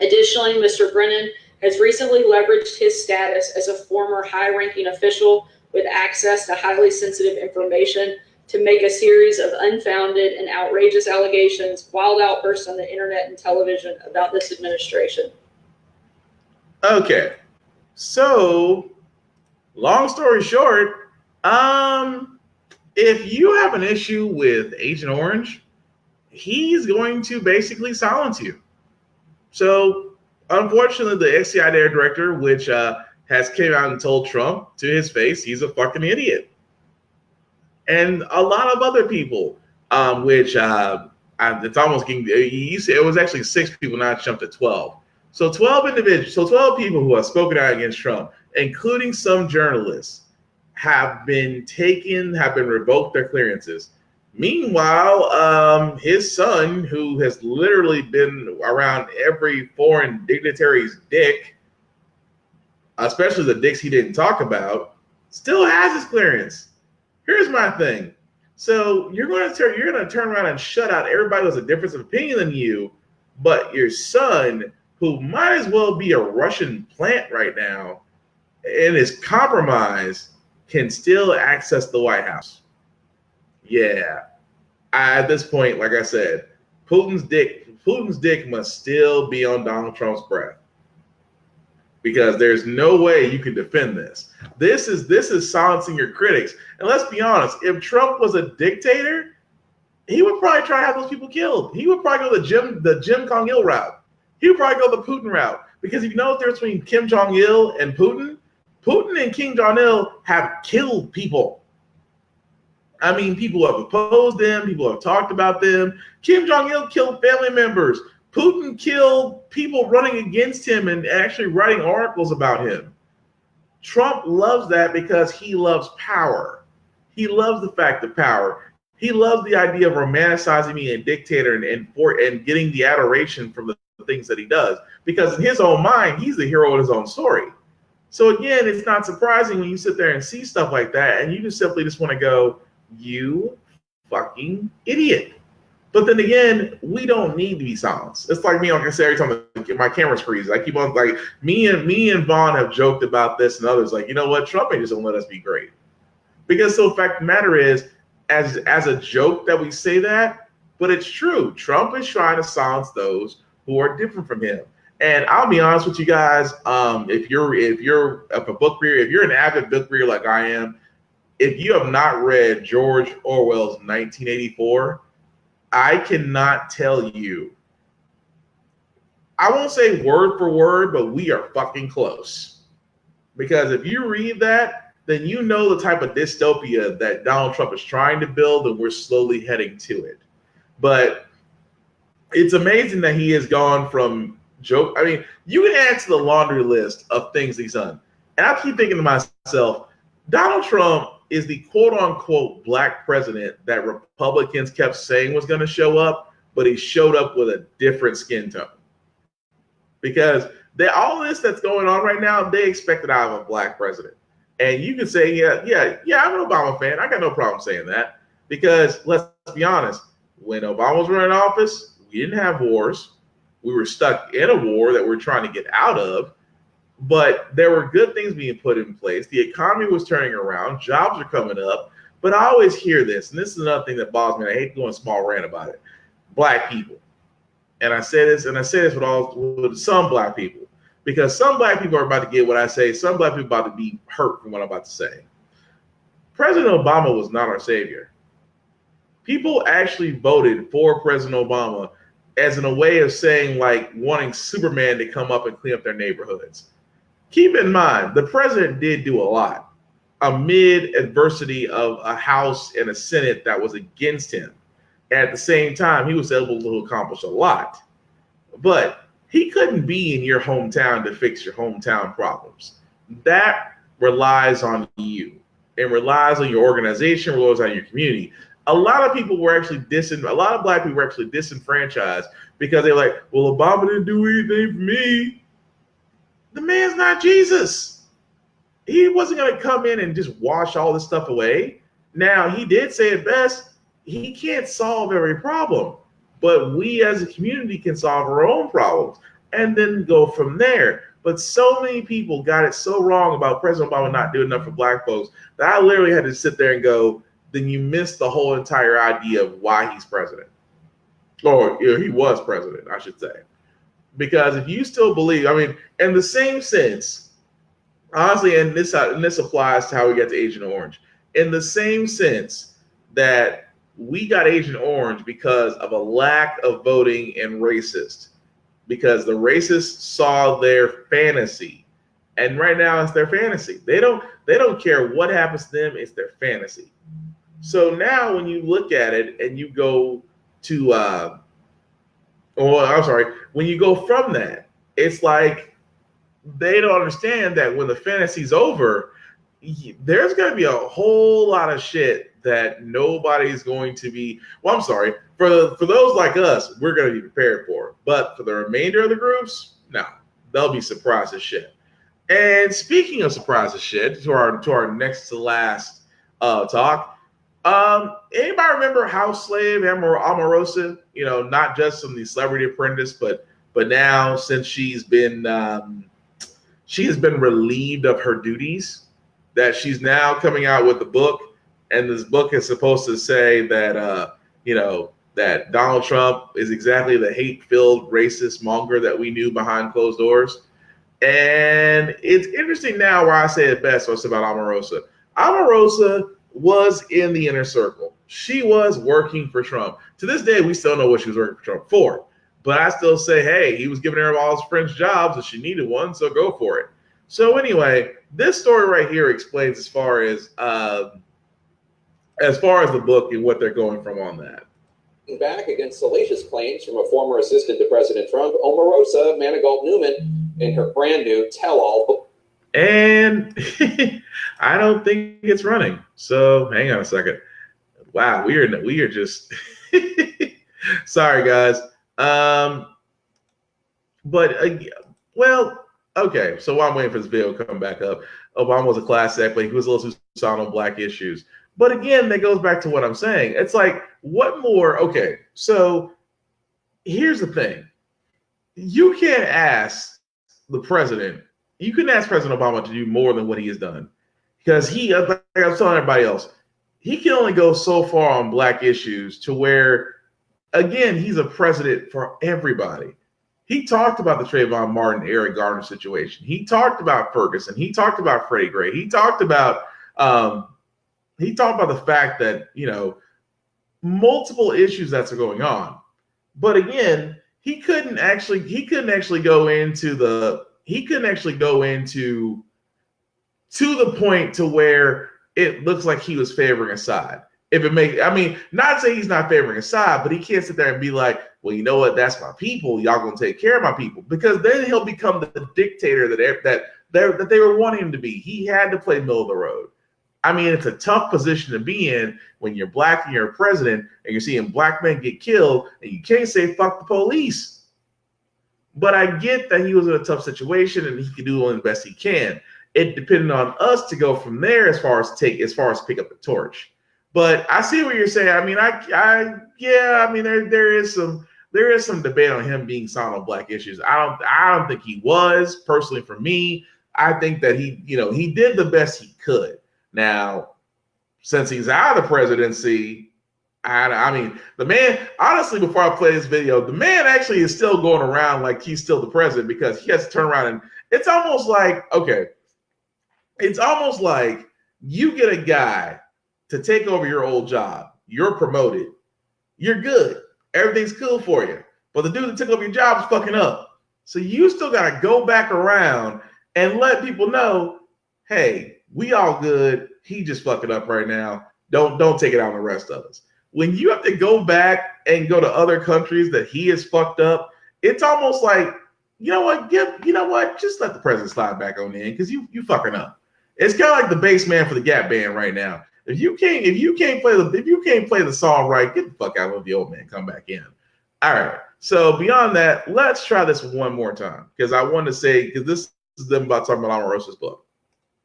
Additionally, Mr. Brennan has recently leveraged his status as a former high-ranking official with access to highly sensitive information to make a series of unfounded and outrageous allegations, wild outbursts on the internet and television about this administration. Okay, so long story short, if you have an issue with Agent Orange, he's going to basically silence you. So unfortunately, the FBI director, which has came out and told Trump to his face, he's a fucking idiot. And a lot of other people, which it's almost getting, it was actually 6 people, now it's jumped to 12. So 12 individuals, so 12 people who have spoken out against Trump, including some journalists, have been revoked their clearances. Meanwhile, his son, who has literally been around every foreign dignitary's dick, especially the dicks he didn't talk about, still has his clearance. Here's my thing. So you're going to turn around and shut out everybody who has a difference of opinion than you, but your son, who might as well be a Russian plant right now and is compromised, can still access the White House. Yeah. At this point, like I said, Putin's dick must still be on Donald Trump's breath, because there's no way you can defend this. This is silencing your critics. And let's be honest, if Trump was a dictator, he would probably try to have those people killed. He would probably go the Kim Jong-il route. He would probably go the Putin route. Because if you know the difference between Kim Jong-il and Putin and Kim Jong-il have killed people. I mean, people have opposed them. People have talked about them. Kim Jong-il killed family members. Putin killed people running against him and actually writing articles about him. Trump loves that because he loves power. He loves the fact of power. He loves the idea of romanticizing being a dictator and getting the adoration from the things that he does. Because in his own mind, he's the hero of his own story. So again, it's not surprising when you sit there and see stuff like that and you just simply want to go, you fucking idiot. But then again, we don't need to be silenced. It's like me, like I say, every time my camera's freezes, I keep on, like, me and Vaughn have joked about this and others, like, you know what, Trump ain't just gonna let us be great. Because the fact of the matter is, as a joke that we say that, but it's true. Trump is trying to silence those who are different from him. And I'll be honest with you guys, if you're a book reader, if you're an avid book reader like I am, if you have not read George Orwell's 1984, I cannot tell you, I won't say word for word, but we are fucking close. Because if you read that, then you know the type of dystopia that Donald Trump is trying to build, and we're slowly heading to it. But it's amazing that he has gone from joke. I mean, you can add to the laundry list of things he's done. And I keep thinking to myself, Donald Trump is the quote-unquote black president that Republicans kept saying was going to show up, but he showed up with a different skin tone. Because all this that's going on right now, they expected out of a black president. And you can say, yeah, I'm an Obama fan. I got no problem saying that. Because let's be honest, when Obama was running office, we didn't have wars. We were stuck in a war that we're trying to get out of. But there were good things being put in place. The economy was turning around. Jobs are coming up. But I always hear this, and this is another thing that bothers me. I hate going small rant about it. Black people. And I say this with some black people. Because some black people are about to get what I say. Some black people are about to be hurt from what I'm about to say. President Obama was not our savior. People actually voted for President Obama as in a way of saying, like, wanting Superman to come up and clean up their neighborhoods. Keep in mind, the president did do a lot amid adversity of a House and a Senate that was against him. At the same time, he was able to accomplish a lot. But he couldn't be in your hometown to fix your hometown problems. That relies on you. It relies on your organization, relies on your community. A lot of people were actually a lot of black people were actually disenfranchised because they're like, well, Obama didn't do anything for me. The man's not Jesus. He wasn't going to come in and just wash all this stuff away. Now, he did say it best. He can't solve every problem, but we as a community can solve our own problems and then go from there. But so many people got it so wrong about President Obama not doing enough for black folks that I literally had to sit there and go, then you missed the whole entire idea of why he's president. Or he was president, I should say. Because if you still believe, I mean, in the same sense, honestly, and this applies to how we get to Agent Orange, in the same sense that we got Agent Orange because of a lack of voting and racist, because the racists saw their fantasy, and right now it's their fantasy. They don't care what happens to them; it's their fantasy. So now, when you look at it and you go to when you go from that, it's like they don't understand that when the fantasy's over, there's going to be a whole lot of shit that nobody's going to be. Well, I'm sorry, for those like us, we're going to be prepared for. But for the remainder of the groups, no, they'll be surprised as shit. And speaking of surprise as shit, to our next to last talk. Anybody remember House Slave Omarosa? You know, not just from the Celebrity Apprentice, but now since she has been relieved of her duties, that she's now coming out with a book, and this book is supposed to say that that Donald Trump is exactly the hate-filled racist monger that we knew behind closed doors. And it's interesting now where I say it best. So it's about Omarosa. Omarosa was in the inner circle. She was working for Trump. To this day, we still know what she was working for Trump for. But I still say, hey, he was giving her all his French jobs and she needed one, so go for it. So anyway, this story right here explains as far as the book and what they're going from on that. Back against salacious claims from a former assistant to President Trump, Omarosa Manigault-Newman, in her brand new tell-all book. And I don't think it's running. So hang on a second. Wow, we are just sorry, guys. Okay. So while I'm waiting for this video to come back up, Obama was a class act, but he was a little too sound on black issues. But again, that goes back to what I'm saying. It's like, what more? Okay, so here's the thing. You can't ask the president. You couldn't ask President Obama to do more than what he has done, because like I was telling everybody else, he can only go so far on black issues to where, again, he's a president for everybody. He talked about the Trayvon Martin, Eric Garner situation. He talked about Ferguson. He talked about Freddie Gray. He talked about the fact that, multiple issues that's going on. But again, he couldn't actually go into to the point to where it looks like he was favoring a side. Not say he's not favoring a side, but he can't sit there and be like, well, you know what? That's my people. Y'all gonna take care of my people, because then he'll become the dictator that they were wanting him to be. He had to play middle of the road. I mean, it's a tough position to be in when you're black and you're a president and you're seeing black men get killed and you can't say fuck the police. But I get that he was in a tough situation and he can do the best he can. It depended on us to go from there as far as pick up the torch. But I see what you're saying. I mean, yeah, I mean, there is some debate on him being silent on black issues. I don't think he was. Personally, for me, I think that he did the best he could. Now, since he's out of the presidency, I mean, the man, honestly, before I play this video, the man actually is still going around like he's still the president, because he has to turn around and it's almost like you get a guy to take over your old job. You're promoted. You're good. Everything's cool for you. But the dude that took over your job is fucking up. So you still got to go back around and let people know, hey, we all good. He just fucking up right now. Don't take it out on the rest of us. When you have to go back and go to other countries that he has fucked up, it's almost like, you know what, just let the president slide back on in, because you fucking up. It's kind of like the bass man for the Gap Band right now. If you can't play the song right, get the fuck out of the old man. Come back in. All right. So beyond that, let's try this one more time, because I want to say, because this is them about talking about Omarosa's book.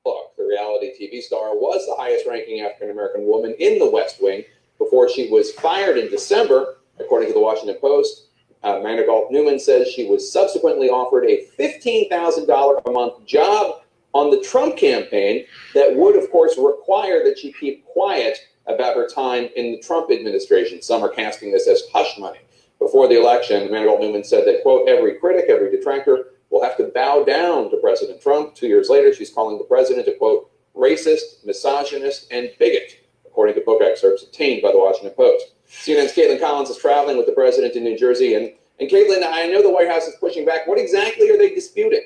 The reality TV star was the highest-ranking African-American woman in the West Wing before she was fired in December, according to the Washington Post. Amanda Galt Newman says she was subsequently offered a $15,000 a month job on the Trump campaign that would, of course, require that she keep quiet about her time in the Trump administration. Some are casting this as hush money. Before the election, Amanda Galt Newman said that, quote, every critic, every detractor will have to bow down to President Trump. 2 years later, she's calling the president a, quote, racist, misogynist, and bigot, according to book excerpts obtained by the Washington Post. CNN's Caitlin Collins is traveling with the president in New Jersey. And Caitlin, I know the White House is pushing back. What exactly are they disputing?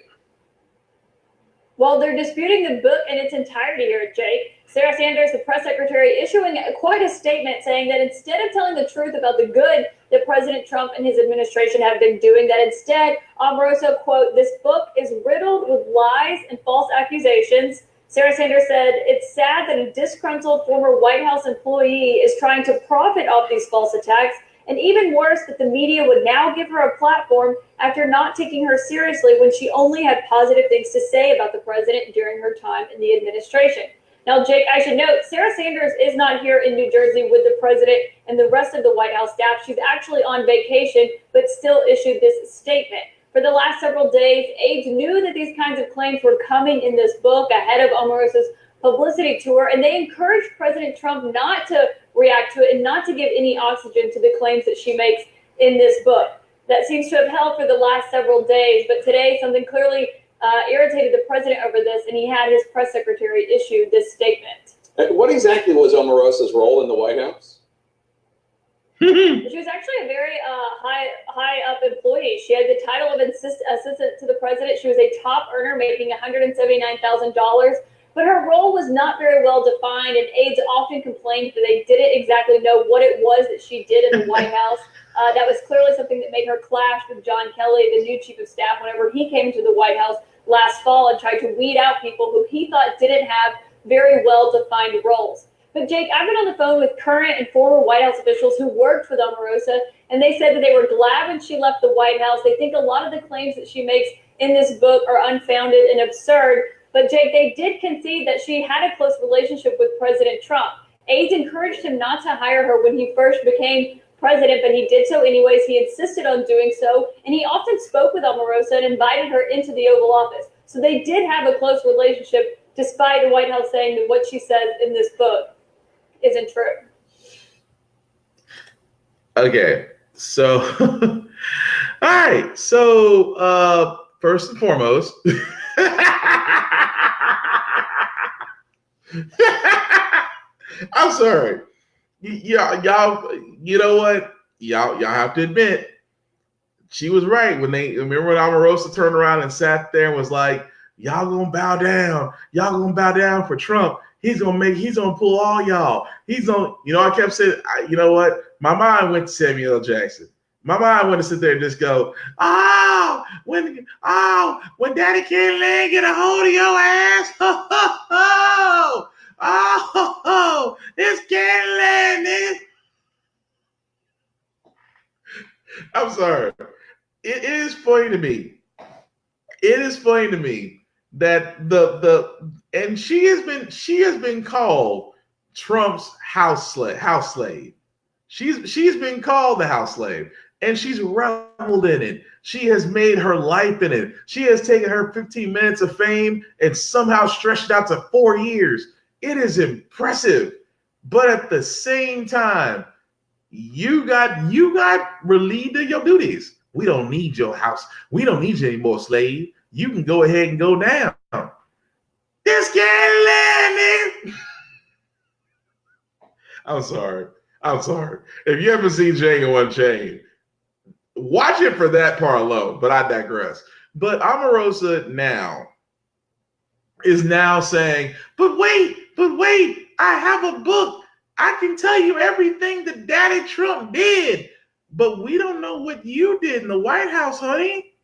Well, they're disputing the book in its entirety here, Jake. Sarah Sanders, the press secretary, issuing quite a statement saying that instead of telling the truth about the good that President Trump and his administration have been doing, that instead, Omarosa, quote, this book is riddled with lies and false accusations. Sarah Sanders said, it's sad that a disgruntled former White House employee is trying to profit off these false attacks, and even worse, that the media would now give her a platform after not taking her seriously when she only had positive things to say about the president during her time in the administration. Now, Jake, I should note, Sarah Sanders is not here in New Jersey with the president and the rest of the White House staff. She's actually on vacation, but still issued this statement. For the last several days, aides knew that these kinds of claims were coming in this book ahead of Omarosa's publicity tour, and they encouraged President Trump not to react to it and not to give any oxygen to the claims that she makes in this book. That seems to have held for the last several days, but today something clearly irritated the president over this, and he had his press secretary issue this statement. What exactly was Omarosa's role in the White House? She was actually a very high up employee. She had the title of assistant to the president. She was a top earner, making $179,000. But her role was not very well defined, and aides often complained that they didn't exactly know what it was that she did in the White House. That was clearly something that made her clash with John Kelly, the new chief of staff, whenever he came to the White House last fall and tried to weed out people who he thought didn't have very well-defined roles. But Jake, I've been on the phone with current and former White House officials who worked with Omarosa, and they said that they were glad when she left the White House. They think a lot of the claims that she makes in this book are unfounded and absurd. But Jake, they did concede that she had a close relationship with President Trump. Aides encouraged him not to hire her when he first became president, but he did so anyways. He insisted on doing so, and he often spoke with Omarosa and invited her into the Oval Office. So they did have a close relationship, despite the White House saying that what she says in this book isn't true. Okay, so all right, so first and foremost, I'm sorry. Y'all, you know what? Y'all have to admit, she was right when they remember when Omarosa turned around and sat there and was like, y'all gonna bow down. Y'all gonna bow down for Trump. He's gonna pull all y'all. I kept saying, you know what? My mind went to Samuel L. Jackson. My mind went to sit there and just go, when Daddy Can't Land get a hold of your ass, it's Can't Land, nigga. I'm sorry. It is funny to me. It is funny to me that and she has been called Trump's house slave. She's been called the house slave, and she's reveled in it. She has made her life in it. She has taken her 15 minutes of fame and somehow stretched it out to 4 years. It is impressive. But at the same time, you got relieved of your duties. We don't need your house. We don't need you anymore, slave. You can go ahead and go down. This can't let me. I'm sorry. If you haven't seen Django Unchained, watch it for that part alone, but I digress. But Omarosa is now saying, but wait, I have a book. I can tell you everything that Daddy Trump did, but we don't know what you did in the White House, honey.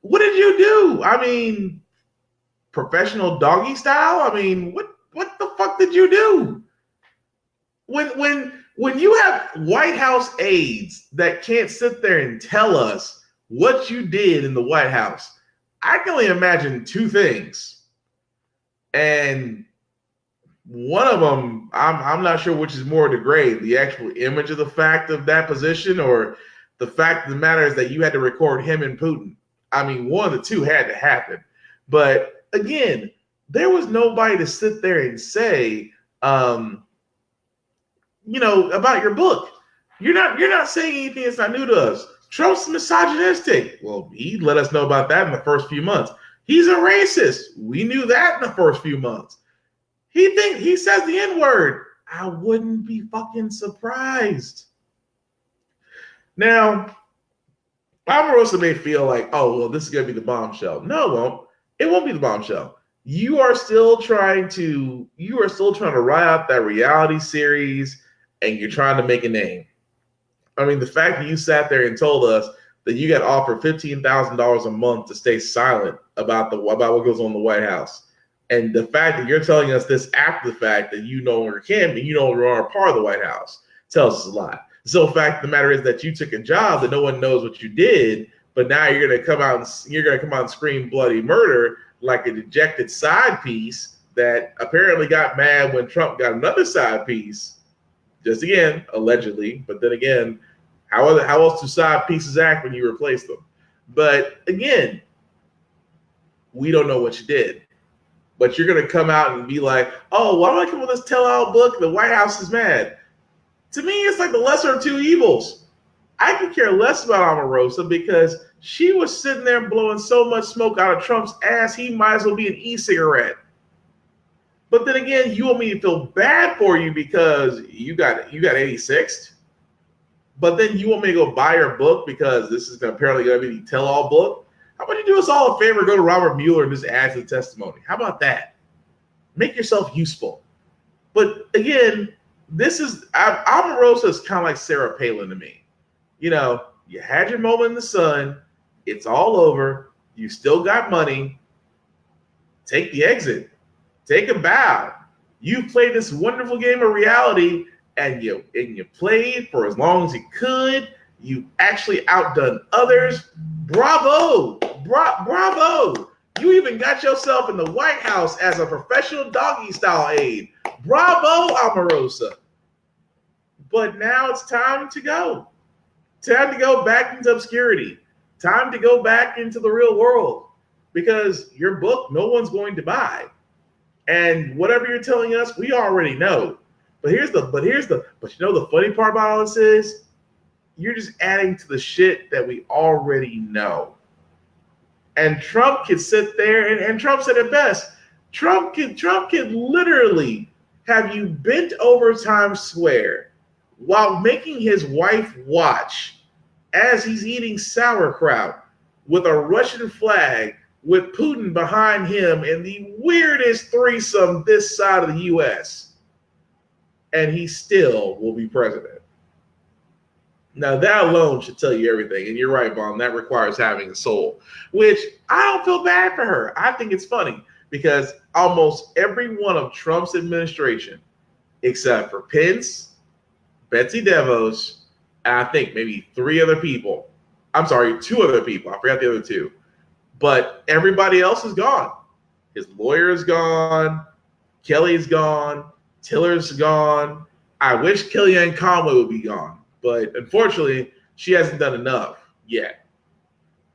What did you do? I mean, professional doggy style? I mean, what the fuck did you do? When you have White House aides that can't sit there and tell us what you did in the White House, I can only imagine two things. And one of them, I'm not sure which is more degraded, the actual image of the fact of that position or the fact of the matter is that you had to record him and Putin. I mean, one of the two had to happen. But again, there was nobody to sit there and say, about your book. You're not saying anything that's not new to us. Trump's misogynistic. Well, he let us know about that in the first few months. He's a racist. We knew that in the first few months. He says the N-word. I wouldn't be fucking surprised. Now, Omarosa may feel like, oh, well, this is going to be the bombshell. No, it won't. It won't be the bombshell. You are still trying to write out that reality series and you're trying to make a name. I mean, the fact that you sat there and told us that you got offered $15,000 a month to stay silent about what goes on in the White House. And the fact that you're telling us this after the fact that you no longer can be, you no longer are a part of the White House, tells us a lot. So the fact of the matter is that you took a job that no one knows what you did, but now you're gonna come out and scream bloody murder like a dejected side piece that apparently got mad when Trump got another side piece. Just again, allegedly, but then again, how else do side pieces act when you replace them? But again, we don't know what you did. But you're gonna come out and be like, oh, why don't I come with this tell-all book? The White House is mad. To me, it's like the lesser of two evils. I could care less about Omarosa because she was sitting there blowing so much smoke out of Trump's ass, he might as well be an e-cigarette. But then again, you want me to feel bad for you because you got 86th. But then you want me to go buy your book because this is apparently going to be the tell-all book. How about you do us all a favor, go to Robert Mueller and just add to the testimony? How about that? Make yourself useful. But again, Omarosa is kind of like Sarah Palin to me. You know, you had your moment in the sun. It's all over. You still got money. Take the exit. Take a bow. You played this wonderful game of reality, and you played for as long as you could. You actually outdone others. Bravo. Bravo. You even got yourself in the White House as a professional doggy style aide. Bravo, Omarosa. But now it's time to go. Time to go back into obscurity. Time to go back into the real world. Because your book, no one's going to buy. And whatever you're telling us, we already know. But you know the funny part about all this is you're just adding to the shit that we already know. And Trump could sit there and Trump said it best. Trump could literally have you bent over Times Square while making his wife watch as he's eating sauerkraut with a Russian flag with Putin behind him in the weirdest threesome this side of the U.S. And he still will be president. Now, that alone should tell you everything. And you're right, Vaughn, that requires having a soul, which I don't feel bad for her. I think it's funny because almost every one of Trump's administration, except for Pence, Betsy DeVos, and I think maybe two other people. I forgot the other two. But everybody else is gone. His lawyer is gone. Kelly's gone. Tiller's gone. I wish Kellyanne Conway would be gone, but unfortunately, she hasn't done enough yet.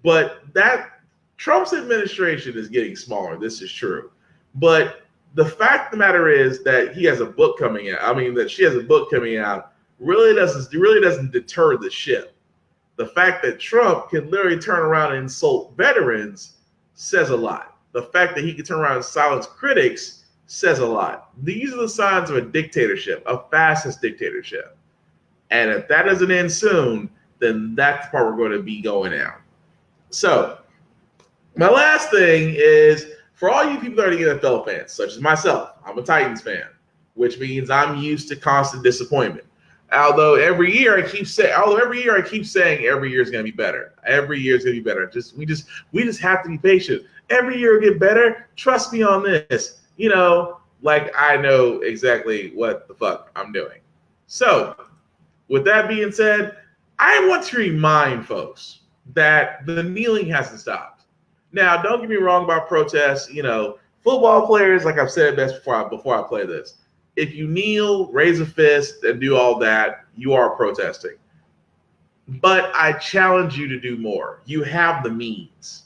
But that Trump's administration is getting smaller. This is true. But the fact of the matter is that he has a book coming out. I mean, that she has a book coming out really doesn't deter the ship. The fact that Trump can literally turn around and insult veterans says a lot. The fact that he can turn around and silence critics says a lot. These are the signs of a dictatorship, a fascist dictatorship. And if that doesn't end soon, then that's the part we're going to be going down. So, my last thing is, for all you people that are NFL fans, such as myself, I'm a Titans fan, which means I'm used to constant disappointment. Although every year I keep saying every year is going to be better. Every year is going to be better. We just have to be patient. Every year will get better. Trust me on this. You know, like I know exactly what the fuck I'm doing. So, with that being said, I want to remind folks that the kneeling hasn't stopped. Now, don't get me wrong about protests. You know, football players, like I've said best before I play this, if you kneel, raise a fist, and do all that, you are protesting. But I challenge you to do more. You have the means.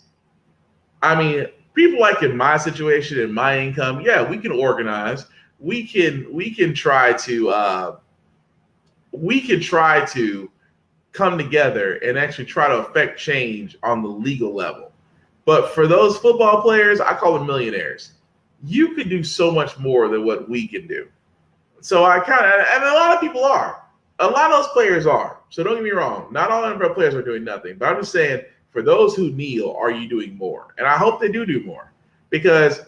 I mean, people like in my situation, in my income, yeah, we can organize. We can try to come together and actually try to affect change on the legal level. But for those football players, I call them millionaires. You could do so much more than what we can do. So and a lot of people are. A lot of those players are. So don't get me wrong. Not all NFL players are doing nothing. But I'm just saying, for those who kneel, are you doing more? And I hope they do more. Because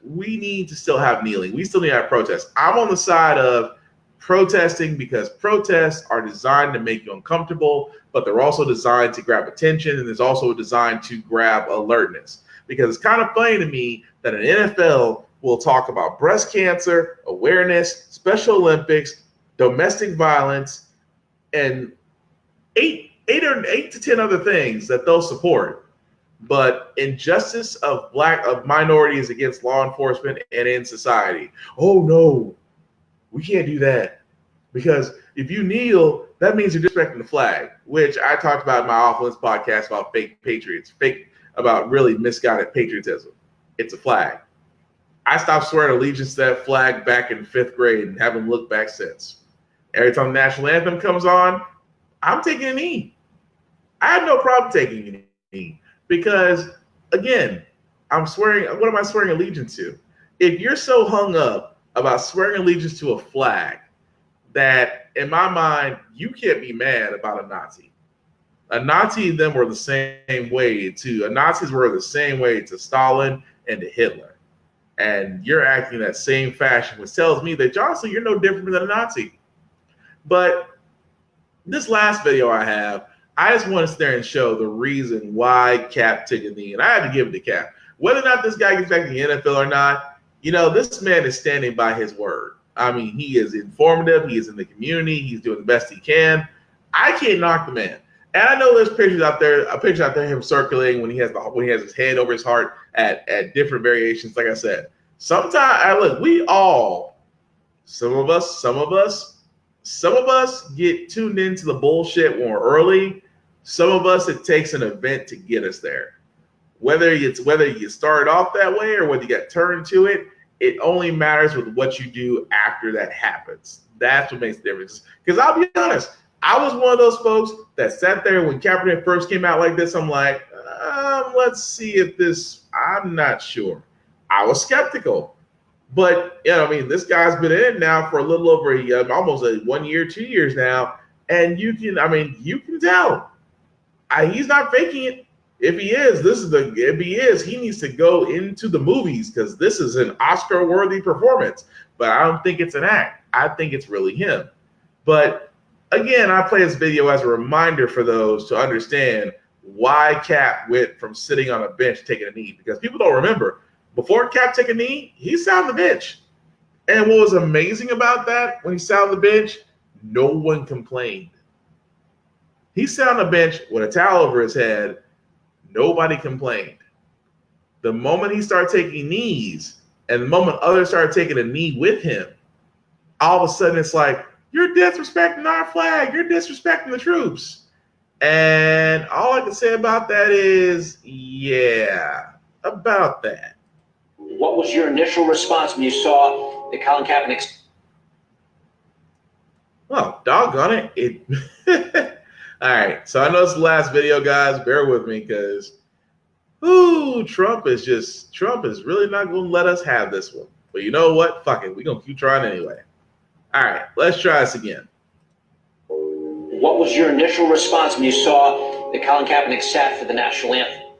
we need to still have kneeling. We still need to have protests. I'm on the side of protesting because protests are designed to make you uncomfortable, but they're also designed to grab attention, and there's also designed to grab alertness. Because it's kind of funny to me that an NFL will talk about breast cancer, awareness, Special Olympics, domestic violence, and eight to 10 other things that they'll support. But injustice of minorities against law enforcement and in society. Oh no, we can't do that. Because if you kneel, that means you're disrespecting the flag, which I talked about in my off-limits podcast about about really misguided patriotism. It's a flag. I stopped swearing allegiance to that flag back in 5th grade and haven't looked back since. Every time the national anthem comes on, I'm taking a knee. I have no problem taking a knee because, again, I'm swearing. What am I swearing allegiance to? If you're so hung up about swearing allegiance to a flag that, in my mind, you can't be mad about a Nazi. A Nazi and them were the same way to Nazis were the same way to Stalin and to Hitler. And you're acting that same fashion, which tells me that, honestly, you're no different than a Nazi. But this last video I have, I just want to sit there and show the reason why Cap took a knee. And I had to give it to Cap. Whether or not this guy gets back to the NFL or not, you know, this man is standing by his word. I mean, he is informative. He is in the community. He's doing the best he can. I can't knock the man. And I know there's pictures out there of him circulating when he has his head over his heart at different variations. Like I said, sometimes some of us get tuned into the bullshit when we're early. Some of us, it takes an event to get us there. Whether you started off that way or whether you got turned to it, it only matters with what you do after that happens. That's what makes the difference. Because I'll be honest, I was one of those folks that sat there when Kaepernick first came out like this. I'm like, let's see if this, I'm not sure. I was skeptical. But, you know, I mean, this guy's been in it now for a little over almost 1 year, 2 years now. And you can tell. He's not faking it. If he is, he needs to go into the movies because this is an Oscar-worthy performance. But I don't think it's an act. I think it's really him. But again, I play this video as a reminder for those to understand why Cap went from sitting on a bench to taking a knee. Because people don't remember, before Cap took a knee, he sat on the bench. And what was amazing about that, when he sat on the bench, no one complained. He sat on the bench with a towel over his head. Nobody complained. The moment he started taking knees, And the moment others started taking a knee with him, all of a sudden it's like, you're disrespecting our flag. You're disrespecting the troops. And all I can say about that is, yeah, about that. What was your initial response when you saw the Colin Kaepernick? Well, doggone it. All right. So I know it's the last video, guys. Bear with me because, Trump is really not going to let us have this one. But you know what? Fuck it. We're going to keep trying anyway. All right. Let's try this again. What was your initial response when you saw that Colin Kaepernick sat for the national anthem?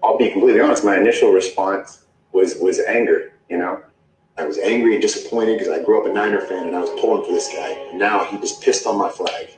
I'll be completely honest. My initial response was anger, you know. I was angry and disappointed because I grew up a Niner fan and I was pulling for this guy. And now he just pissed on my flag.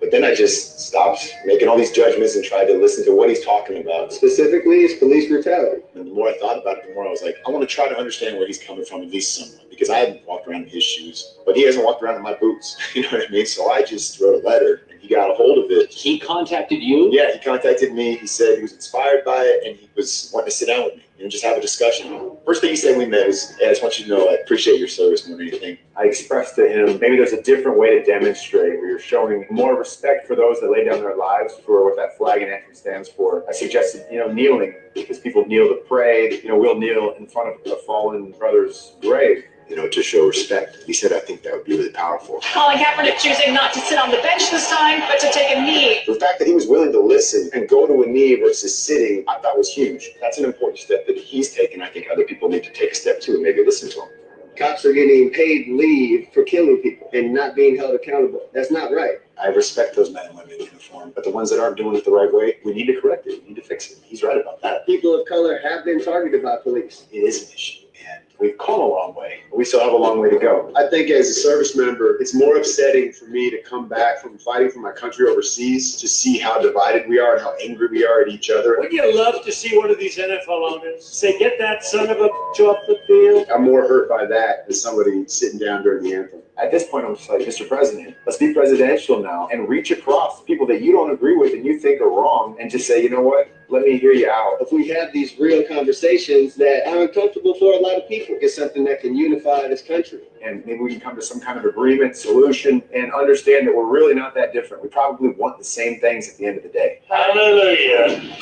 But then I just stopped making all these judgments and tried to listen to what he's talking about. Specifically, it's police brutality. And the more I thought about it, the more I was like, I want to try to understand where he's coming from, at least somewhat, because I haven't walked around in his shoes, but he hasn't walked around in my boots. You know what I mean? So I just wrote a letter and he got a hold of it. He contacted you? Yeah, he contacted me. He said he was inspired by it and he was wanting to sit down with me and just have a discussion. First thing he said when we met was, hey, I just want you to know I appreciate your service more than anything. I expressed to him, maybe there's a different way to demonstrate where you're showing more respect for those that lay down their lives for what that flag and anthem stands for. I suggested, kneeling, because people kneel to pray. We'll kneel in front of a fallen brother's grave, to show respect. He said, I think that would be really powerful. Colin Kaepernick choosing not to sit on the bench this time, but to take a knee. The fact that he was willing to listen and go to a knee versus sitting, I thought was huge. That's an important step that he's taken. I think other people need to take a step too and maybe listen to him. Cops are getting paid leave for killing people and not being held accountable. That's not right. I respect those men and women in uniform, but the ones that aren't doing it the right way, we need to correct it. We need to fix it. He's right about that. People of color have been targeted by police. It is an issue, and we've come a long way, but we still have a long way to go. I think as a service member, it's more upsetting for me to come back from fighting for my country overseas to see how divided we are and how angry we are at each other. Wouldn't you love to see one of these NFL owners say, get that son of a bitch off the field? I'm more hurt by that than somebody sitting down during the anthem. At this point, I'm just like, Mr. President, let's be presidential now and reach across people that you don't agree with and you think are wrong and just say, you know what, let me hear you out. If we have these real conversations that are uncomfortable for a lot of people, it's something that can unify this country. And maybe we can come to some kind of agreement, solution, and understand that we're really not that different. We probably want the same things at the end of the day. Hallelujah.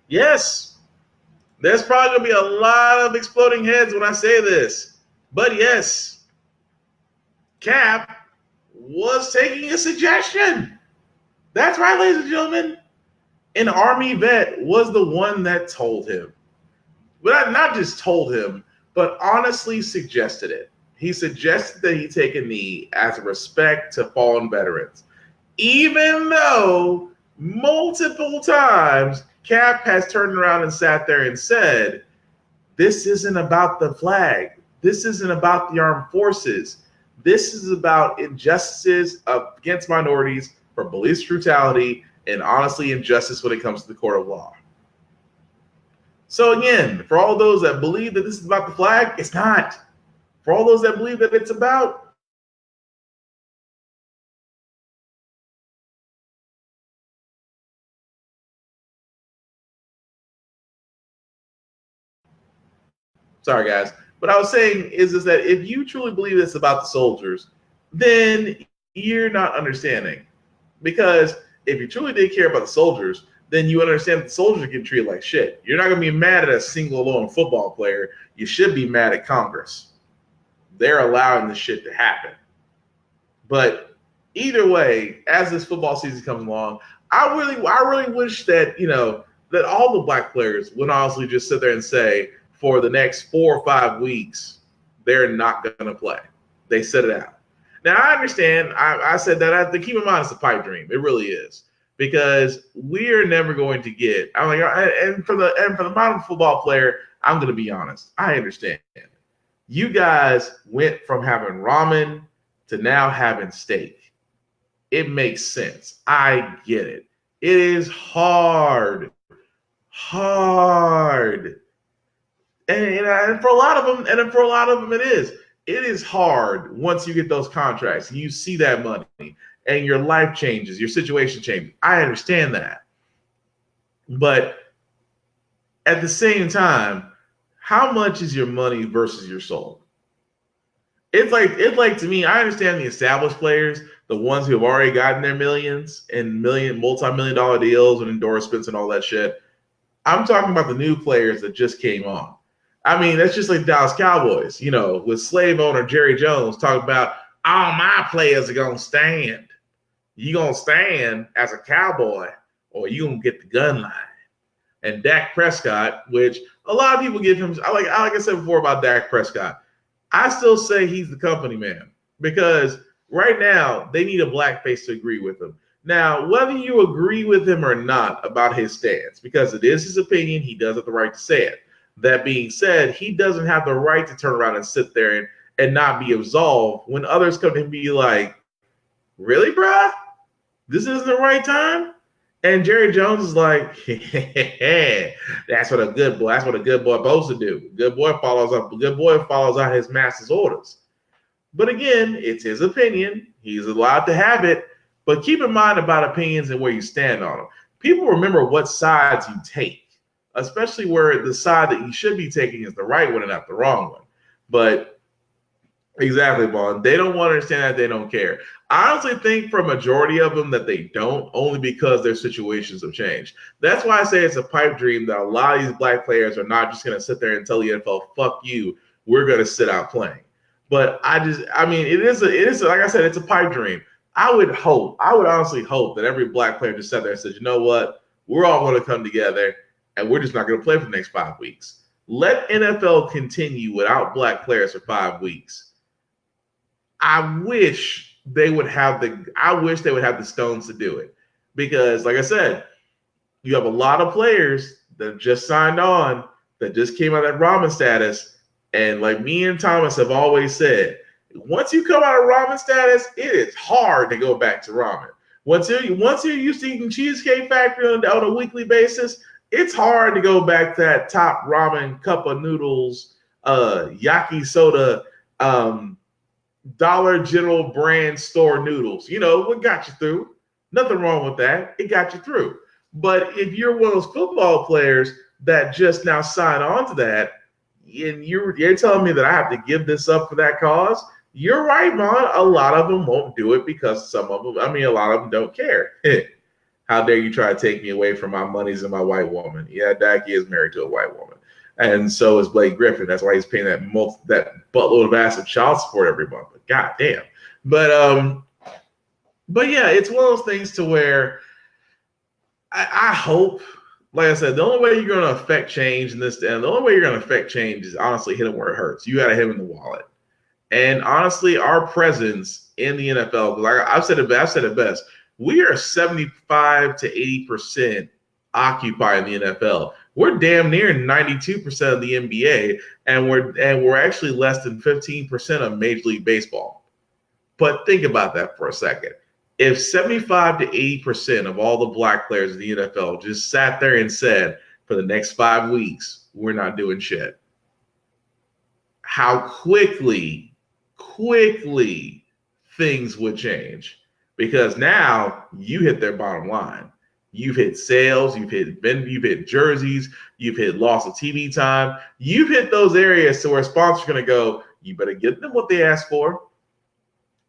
Yes, there's probably going to be a lot of exploding heads when I say this. But yes, Cap was taking a suggestion. That's right, ladies and gentlemen. An Army vet was the one that told him. But not just told him, but honestly suggested it. He suggested that he take a knee as a respect to fallen veterans. Even though multiple times Cap has turned around and sat there and said, this isn't about the flag. This isn't about the armed forces. This is about injustices against minorities for police brutality and honestly injustice when it comes to the court of law. So again, for all those that believe that this is about the flag, it's not. For all those that believe that it's about sorry guys, but I was saying is that if you truly believe it's about the soldiers, then you're not understanding. Because if you truly did care about the soldiers, then you understand that the soldiers are getting treated like shit. You're not going to be mad at a single lone football player. You should be mad at Congress. They're allowing this shit to happen. But either way, as this football season comes along, I really wish that, that all the black players would honestly just sit there and say, for the next 4 or 5 weeks, they're not going to play. They set it out. Now, I understand. I said that. I have to keep in mind it's a pipe dream. It really is. Because we're never going to get. I'm like, and for the modern football player, I'm going to be honest. I understand. You guys went from having ramen to now having steak. It makes sense. I get it. It is hard. And for a lot of them, it is. It is hard once you get those contracts. You see that money, and your life changes, your situation changes. I understand that, but at the same time, how much is your money versus your soul? It's like to me, I understand the established players, the ones who have already gotten their millions and multi-million dollar deals and endorsements and all that shit. I'm talking about the new players that just came on. I mean, that's just like Dallas Cowboys, with slave owner Jerry Jones talking about all my players are gonna stand. You gonna stand as a Cowboy, or you gonna get the gun line. And Dak Prescott, which a lot of people give him, like I said before about Dak Prescott, I still say he's the company man because right now they need a black face to agree with him. Now, whether you agree with him or not about his stance, because it is his opinion, he does have the right to say it. That being said, he doesn't have the right to turn around and sit there and not be absolved when others come to him and be like, really, bruh? This isn't the right time? And Jerry Jones is like, that's what a good boy supposed to do. Good boy follows out his master's orders. But again, it's his opinion. He's allowed to have it. But keep in mind about opinions and where you stand on them. People remember what sides you take, especially where the side that you should be taking is the right one and not the wrong one. But exactly, Vaughn. They don't want to understand that. They don't care. I honestly think for a majority of them that they don't, only because their situations have changed. That's why I say it's a pipe dream that a lot of these black players are not just going to sit there and tell the NFL, fuck you, we're going to sit out playing. But it is like I said, it's a pipe dream. I would honestly hope that every black player just sat there and said, you know what, we're all going to come together and we're just not going to play for the next 5 weeks. Let NFL continue without black players for 5 weeks. I wish they would have the stones to do it, because like I said, you have a lot of players that just signed on, that just came out of that ramen status. And like me and Thomas have always said, once you come out of ramen status, it is hard to go back to ramen. Once you're used to eating Cheesecake Factory on a weekly basis, it's hard to go back to that top ramen cup of noodles, yakisoba, Dollar General brand store noodles. What got you through? Nothing wrong with that. It got you through. But if you're one of those football players that just now sign on to that, and you're telling me that I have to give this up for that cause, you're right, man. A lot of them won't do it because a lot of them don't care. How dare you try to take me away from my monies and my white woman? Yeah, Dak is married to a white woman. And so is Blake Griffin. That's why he's paying that buttload of massive child support every month. But goddamn. But yeah, it's one of those things to where I hope, like I said, the only way you're going to affect change in this, and the only way you're going to affect change is honestly hit him where it hurts. You got to hit him in the wallet. And honestly, our presence in the NFL, like I've said it best. We are 75 to 80% occupied in the NFL. We're damn near 92% of the NBA, and we're actually less than 15% of Major League Baseball. But think about that for a second. If 75 to 80% of all the black players in the NFL just sat there and said, for the next 5 weeks, we're not doing shit, how quickly things would change. Because now you hit their bottom line. You've hit sales, you've hit jerseys, you've hit loss of TV time. You've hit those areas to where sponsors are going to go, you better get them what they asked for.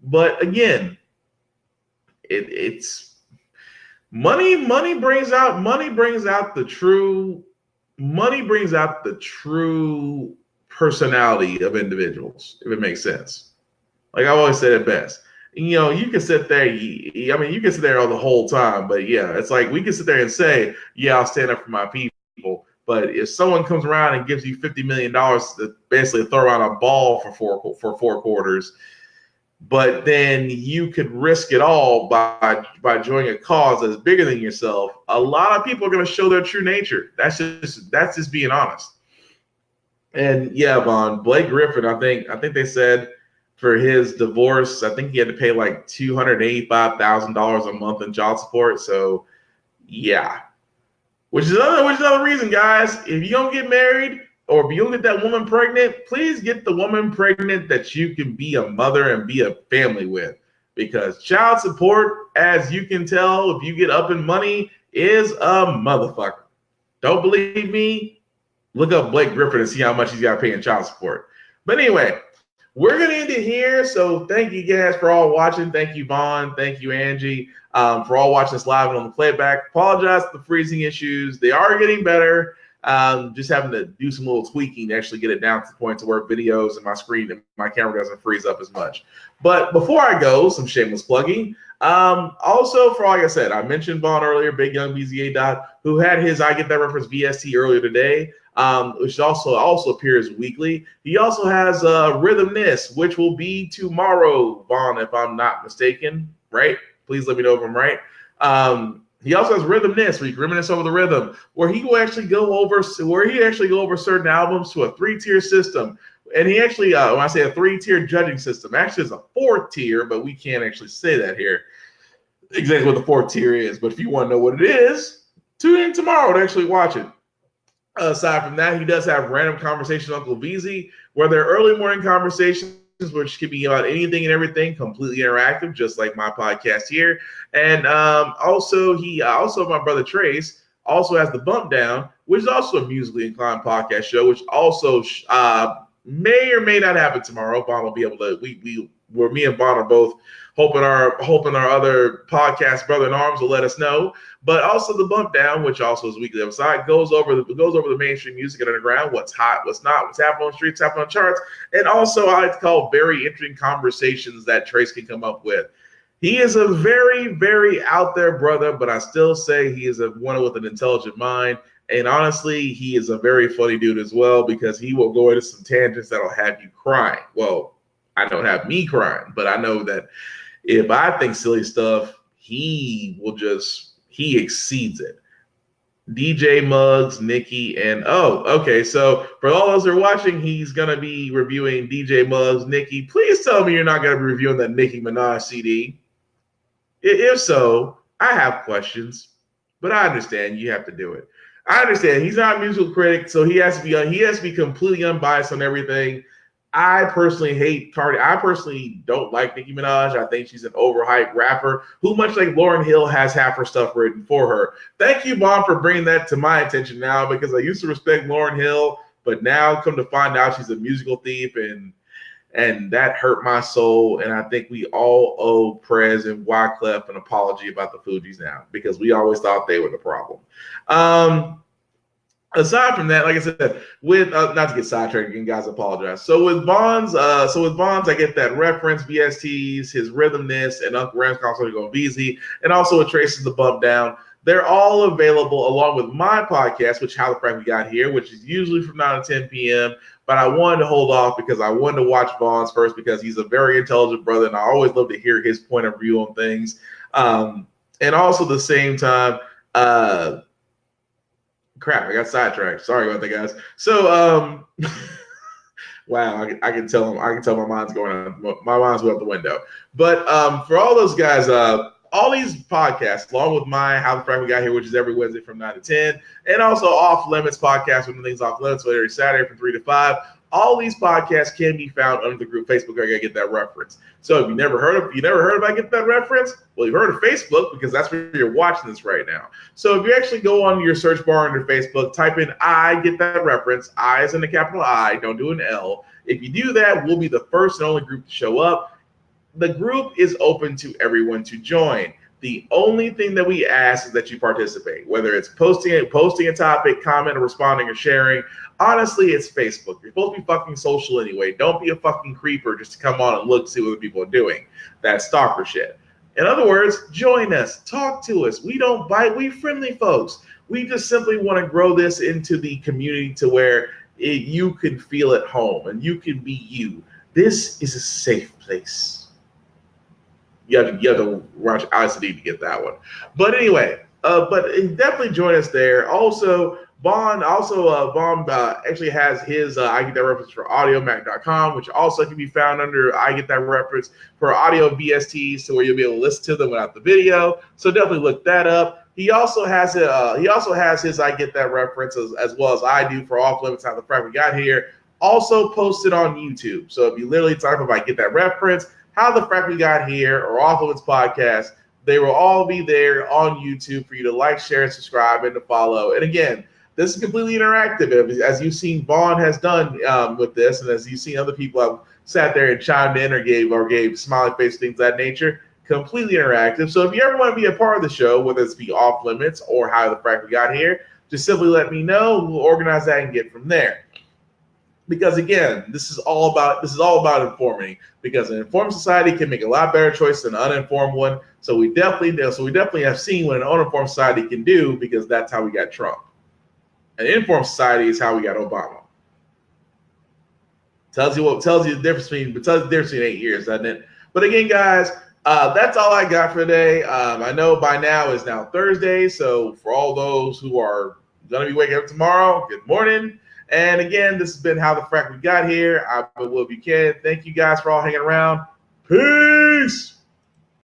But again, it's money brings out the true personality of individuals, if it makes sense. Like I always said it best. You can sit there. You can sit there all the whole time, but yeah, it's like we can sit there and say, "Yeah, I'll stand up for my people." But if someone comes around and gives you $50 million to basically throw around a ball for four quarters, but then you could risk it all by joining a cause that's bigger than yourself, a lot of people are going to show their true nature. That's just being honest. And yeah, Vaughn, Blake Griffin, I think they said, for his divorce, I think he had to pay like $285,000 a month in child support. So, yeah, which is another reason, guys. If you don't get married or if you don't get that woman pregnant, please get the woman pregnant that you can be a mother and be a family with. Because child support, as you can tell, if you get up in money, is a motherfucker. Don't believe me? Look up Blake Griffin and see how much he's got to pay in child support. But anyway, we're going to end it here. So thank you guys for all watching. Thank you, Vaughn. Thank you, Angie, for all watching us live and on the playback. Apologize for the freezing issues. They are getting better. Just having to do some little tweaking to actually get it down to the point to where videos and my screen and my camera doesn't freeze up as much. But before I go, some shameless plugging. Also, for like I said, I mentioned Vaughn earlier, Big Young BZA Dot, who had his I Get That Reference VST earlier today, which also appears weekly. He also has Rhythmness, which will be tomorrow, Vaughn, if I'm not mistaken, right? Please let me know if I'm right. He also has Rhythmness, where you can reminisce over the rhythm, where he will actually go over certain albums to a 3-tier system. And he actually, when I say a 3-tier judging system, actually it's a 4th tier, but we can't actually say that here exactly what the 4th tier is. But if you want to know what it is, tune in tomorrow to actually watch it. Aside from that, he does have Random Conversations with Uncle VZ, where they're early morning conversations, which can be about anything and everything, completely interactive, just like my podcast here. And also my brother Trace also has the Bump Down, which is also a musically inclined podcast show, which also may or may not happen tomorrow. Bond will be able to. Me and Bond are both hoping our other podcast brother in arms will let us know. But also the Bump Down, which also is weekly episode, goes over the mainstream music and underground, what's hot, what's not, what's happening on the streets, happening on charts, and also I like to call very interesting conversations that Trace can come up with. He is a very, very out there brother, but I still say he is one with an intelligent mind. And honestly, he is a very funny dude as well, because he will go into some tangents that'll have you crying. Well, I don't have me crying, but I know that if I think silly stuff, he exceeds it. DJ Muggs, Nikki, and so for all those who are watching, he's going to be reviewing DJ Muggs, Nikki. Please tell me you're not going to be reviewing that Nicki Minaj CD. If so, I have questions, but I understand you have to do it. I understand he's not a musical critic, so he has to be completely unbiased on everything. I personally hate Cardi. I personally don't like Nicki Minaj. I think she's an overhyped rapper who, much like Lauryn Hill, has half her stuff written for her. Thank you, Mom, for bringing that to my attention now, because I used to respect Lauryn Hill, but now come to find out she's a musical thief, and that hurt my soul. And I think we all owe Prez and Wyclef an apology about the Fugees now, because we always thought they were the problem. Aside from that, like I said, with not to get sidetracked again, guys, apologize. So with Bonds, I get that reference, BSTs, his Rhythmness, and Uncle Ram's Console Go Beezy, and also with Traces the Bump Down. They're all available along with my podcast, which How the Frack We Got Here, which is usually from 9 to 10 p.m. But I wanted to hold off because I wanted to watch Bonds first, because he's a very intelligent brother, and I always love to hear his point of view on things. And also at the same time, crap, I got sidetracked. Sorry about that, guys. So, wow, I can tell my mind's going out the window. But for all those guys, all these podcasts, along with my How the Frack We Got Here, which is every Wednesday from 9 to 10, and also Off Limits podcast, when the things off limits, so every Saturday from 3 to 5. All these podcasts can be found under the group Facebook. I gotta get that reference. So if you never heard of I Get That Reference, well, you've heard of Facebook, because that's where you're watching this right now. So if you actually go on your search bar under Facebook, type in I Get That Reference. I is in the capital I, don't do an L. If you do that, we'll be the first and only group to show up. The group is open to everyone to join. The only thing that we ask is that you participate, whether it's posting a topic, commenting, responding, or sharing. Honestly, it's Facebook. You're supposed to be fucking social anyway. Don't be a fucking creeper just to come on and look, see what people are doing. That's stalker shit. In other words, join us. Talk to us. We don't bite. We friendly folks. We just simply want to grow this into the community to where you can feel at home and you can be you. This is a safe place. You have to watch ICD to get that one. But anyway, but definitely join us there. Also, Bond actually has his I Get That Reference for audiomac.com, which also can be found under I Get That Reference for audio VSTs, so where you'll be able to listen to them without the video. So definitely look that up. He also has his I Get That Reference as well as I do for Off Limits How the Frack We Got Here, also posted on YouTube. So if you literally type up I Get That Reference, How the Frack We Got Here, or Off Limits Podcast, they will all be there on YouTube for you to like, share, and subscribe, and to follow. And again, this is completely interactive, as you've seen Vaughn has done with this, and as you've seen other people have sat there and chimed in or gave smiley face things of that nature. Completely interactive. So if you ever want to be a part of the show, whether it's be off limits or how the Frack We Got Here, just simply let me know. We'll organize that and get from there. Because again, this is all about informing. Because an informed society can make a lot better choice than an uninformed one. So we definitely have seen what an uninformed society can do, because that's how we got Trump. An informed society is how we got Obama. Tells you the difference between 8 years, doesn't it? But again, guys, that's all I got for today. I know by now is now Thursday, so for all those who are going to be waking up tomorrow, good morning. And again, this has been How the Frack We Got Here. I've been Will Buchanan. Thank you guys for all hanging around. Peace.